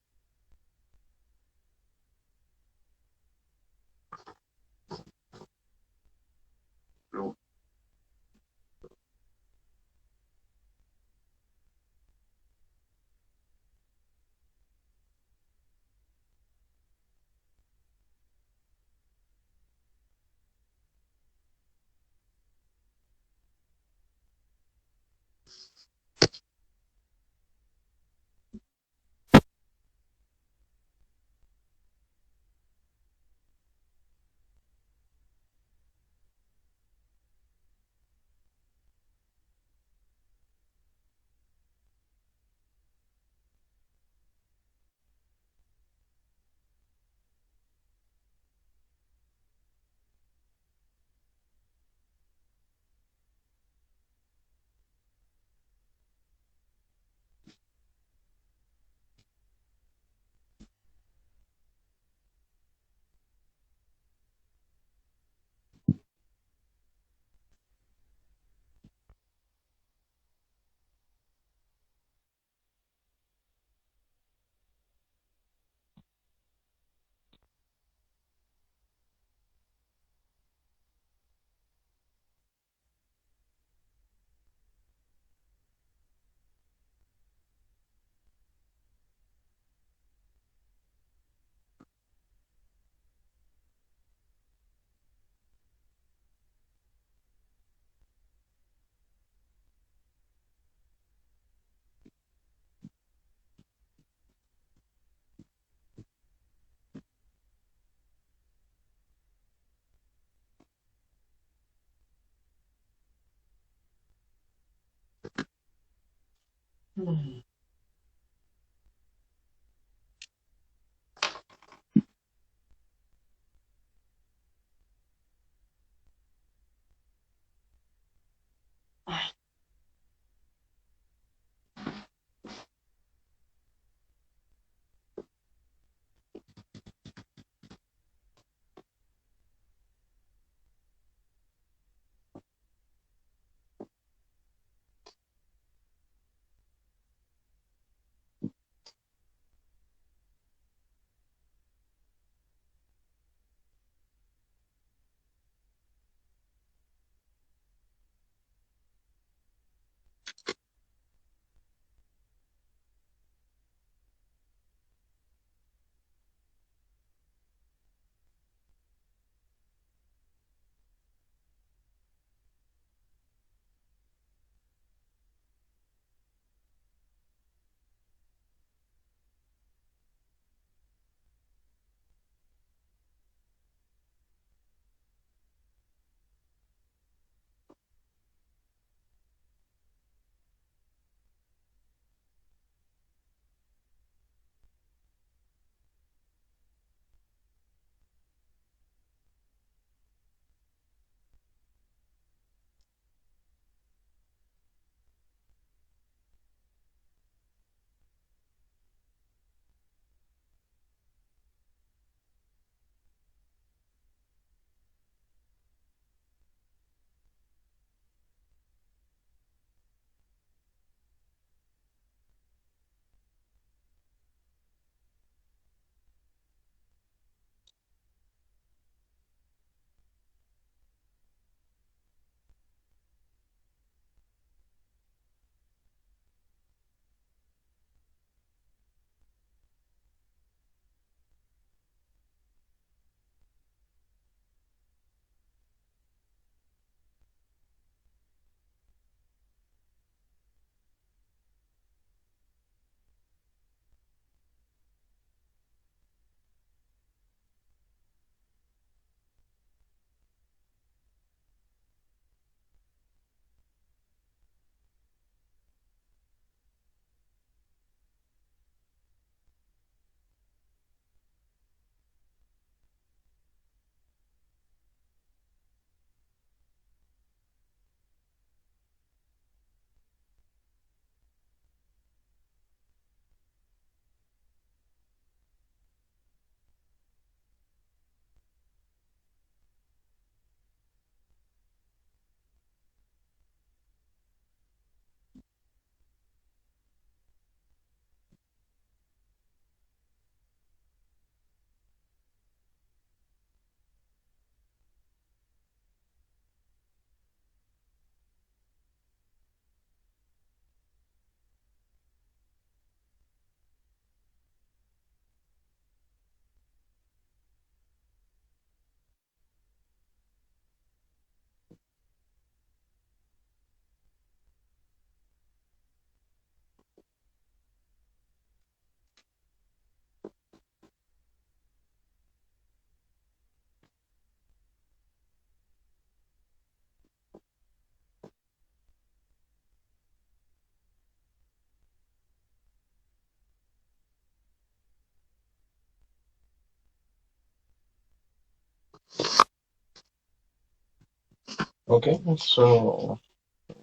A: Okay, so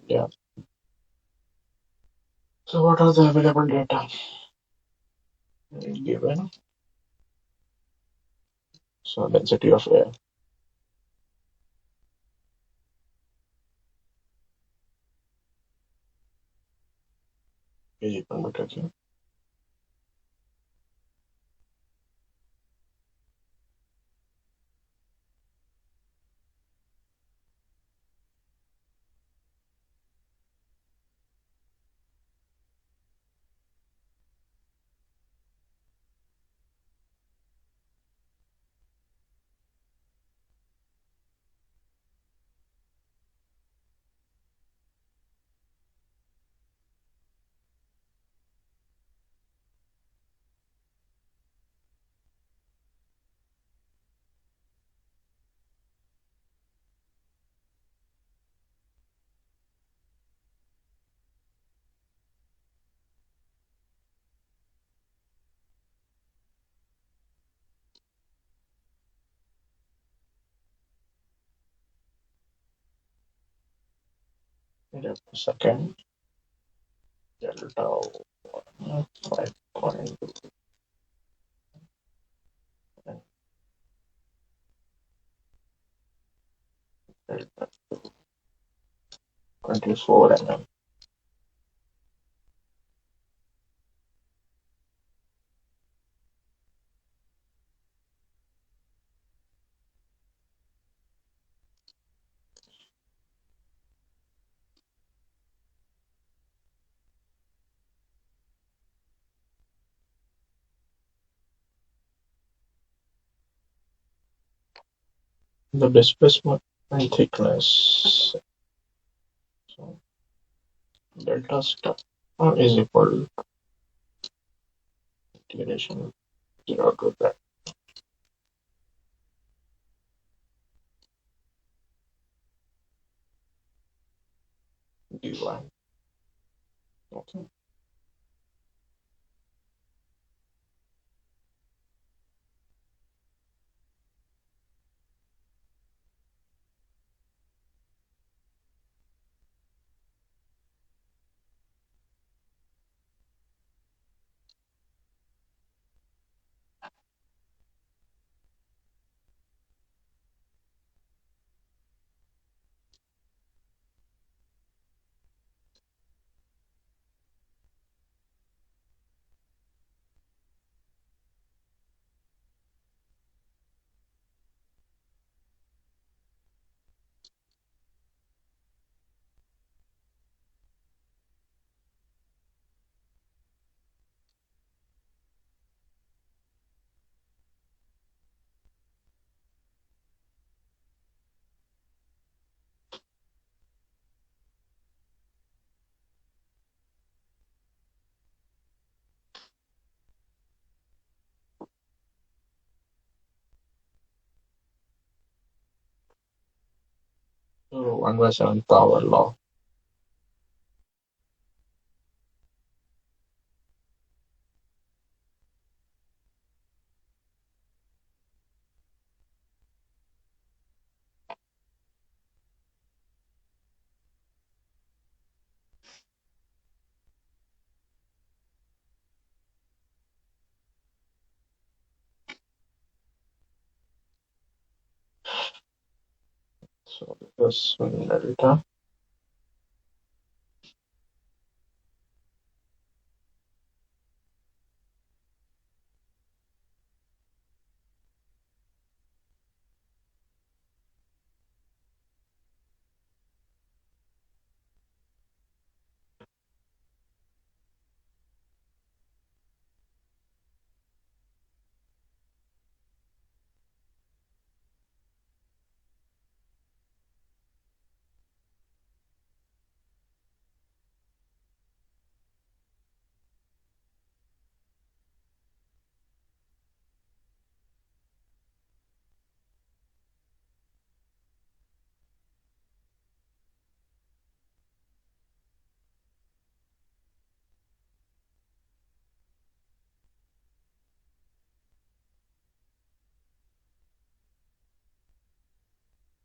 A: yeah. So what are the available data given? So density of air. Is equal to Q. Meter per second. Delta 5.2 and delta 24 mm. The displacement and thickness. So delta star is equal to integration 0 to that dy. Okay. So 1/7 power law. So this one delta.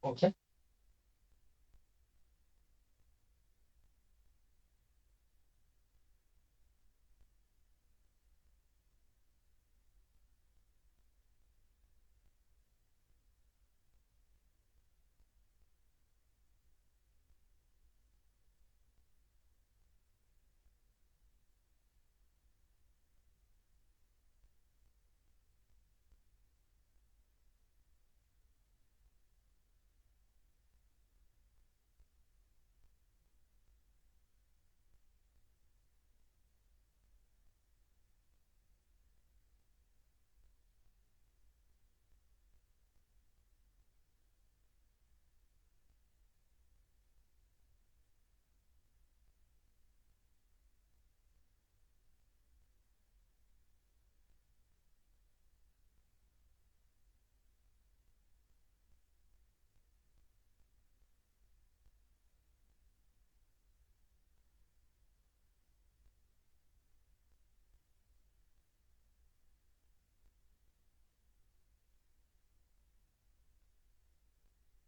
A: Okay.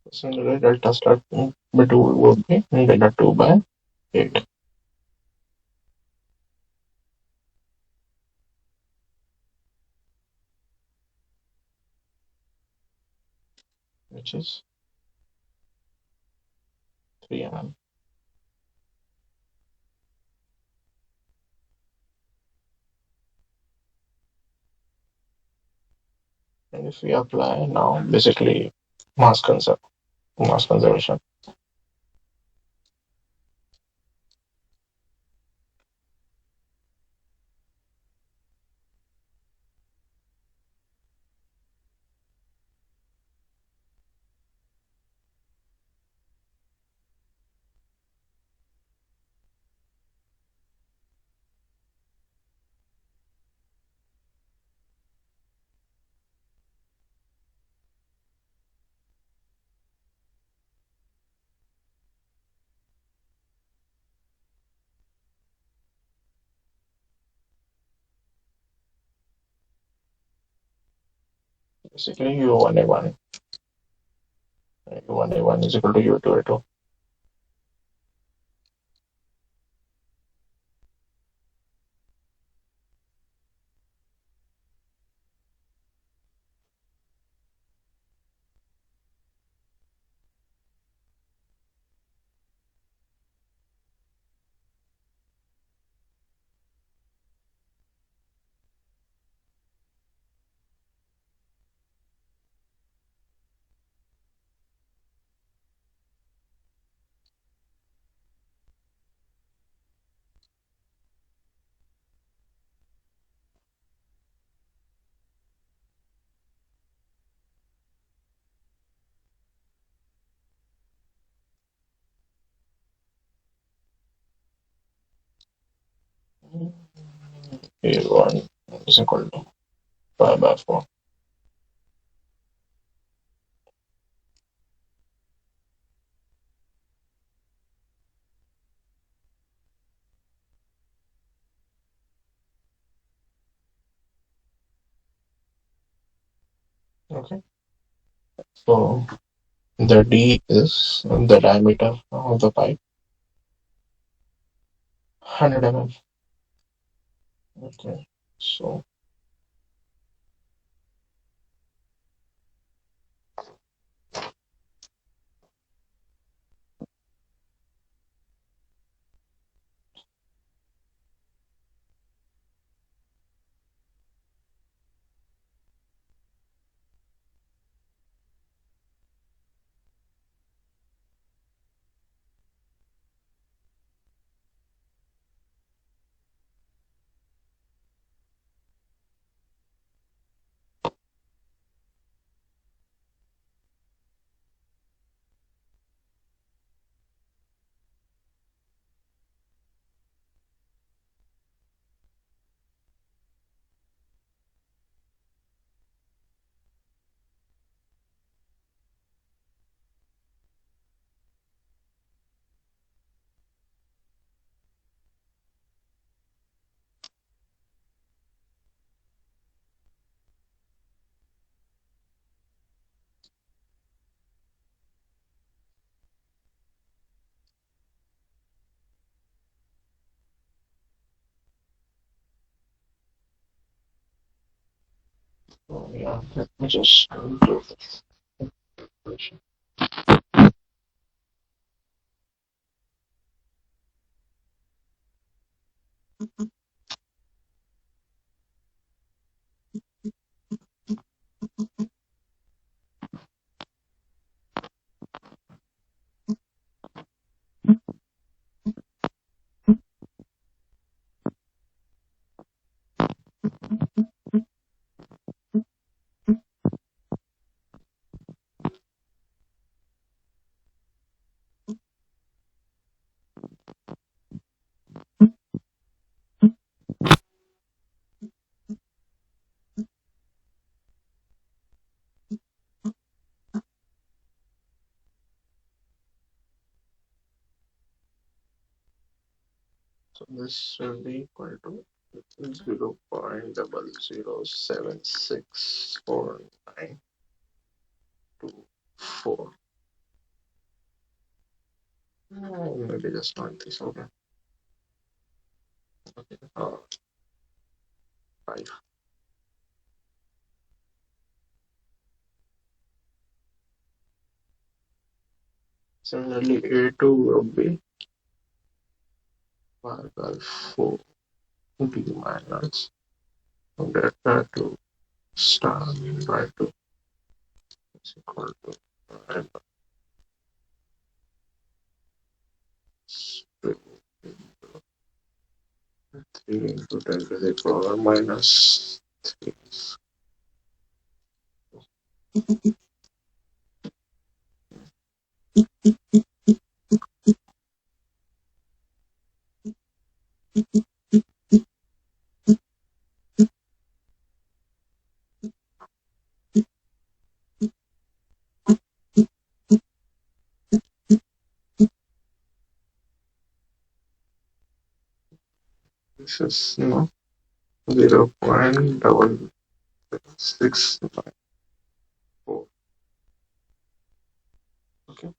A: Similarly, delta slot by 2 would be delta 2 by 8, which is 3 mm. And if we apply now, basically mass mass conservation. Basically, U1A1 is equal to U2A2. U1 is equal to 5 by 4. Okay. So the D is the diameter of the pipe, 100 mm. Okay. So yeah, let me just do this calculation. So this will be equal to 0.00764924. Maybe just not this. Okay. Okay. 5. Similarly, A2 will be y by 4 b minus delta 2 star by 2 is equal to y by 2 3 into 10 to the power minus 3. This is 0.694. Okay.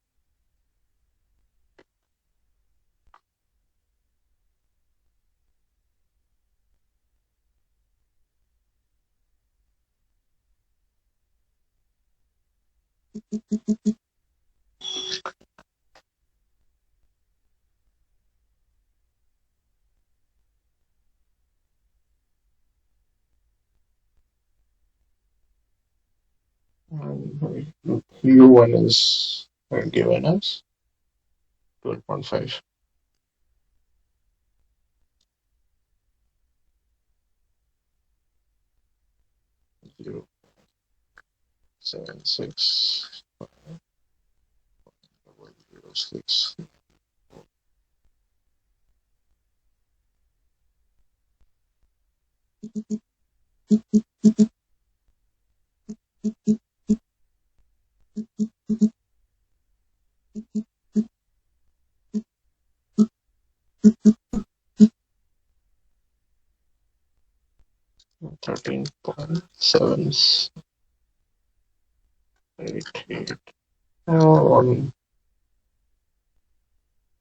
A: U1 is given as 12.5. 0.76 0.06. Thirteen point seven eight. On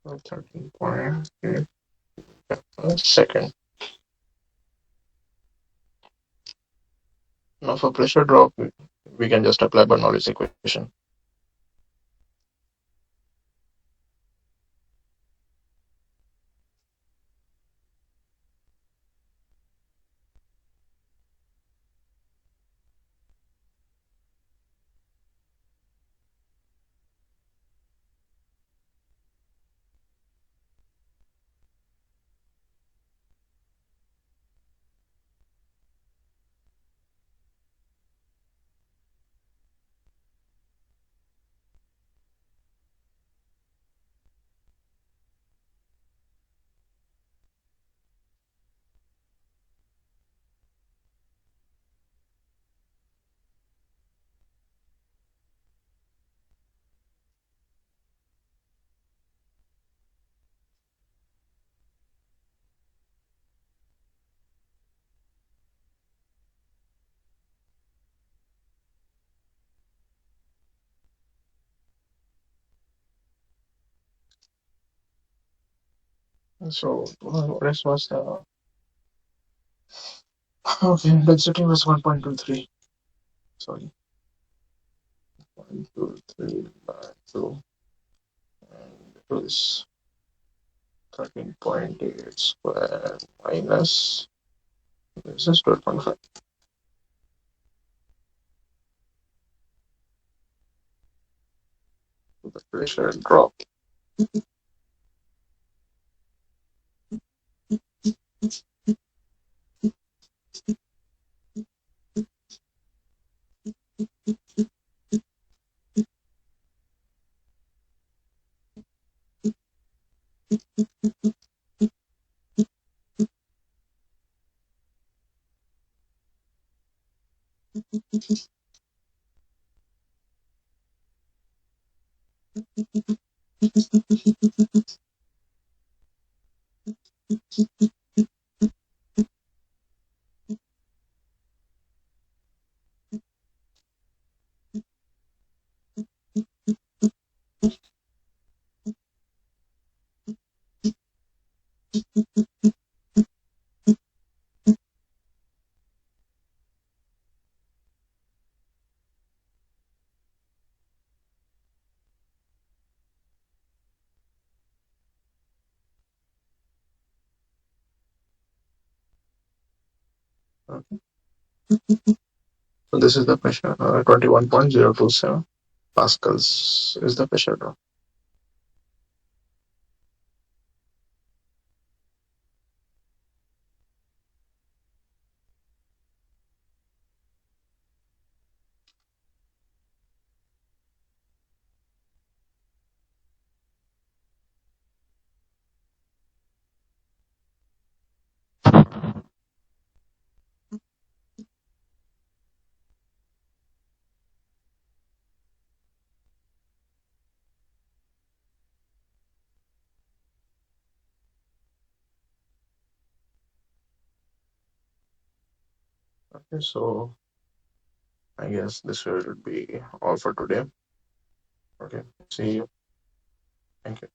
A: 13.8 a second. Now for pressure drop, we can just apply Bernoulli's equation. So rest was okay. Density was 1.23. Sorry, 1.23 by 2, and it was 13.8 square minus this is 12.5. The pressure drop. Okay. So this is the pressure, 21.027 pascals is the pressure drop. Okay, so I guess this will be all for today. Okay, see you. Thank you.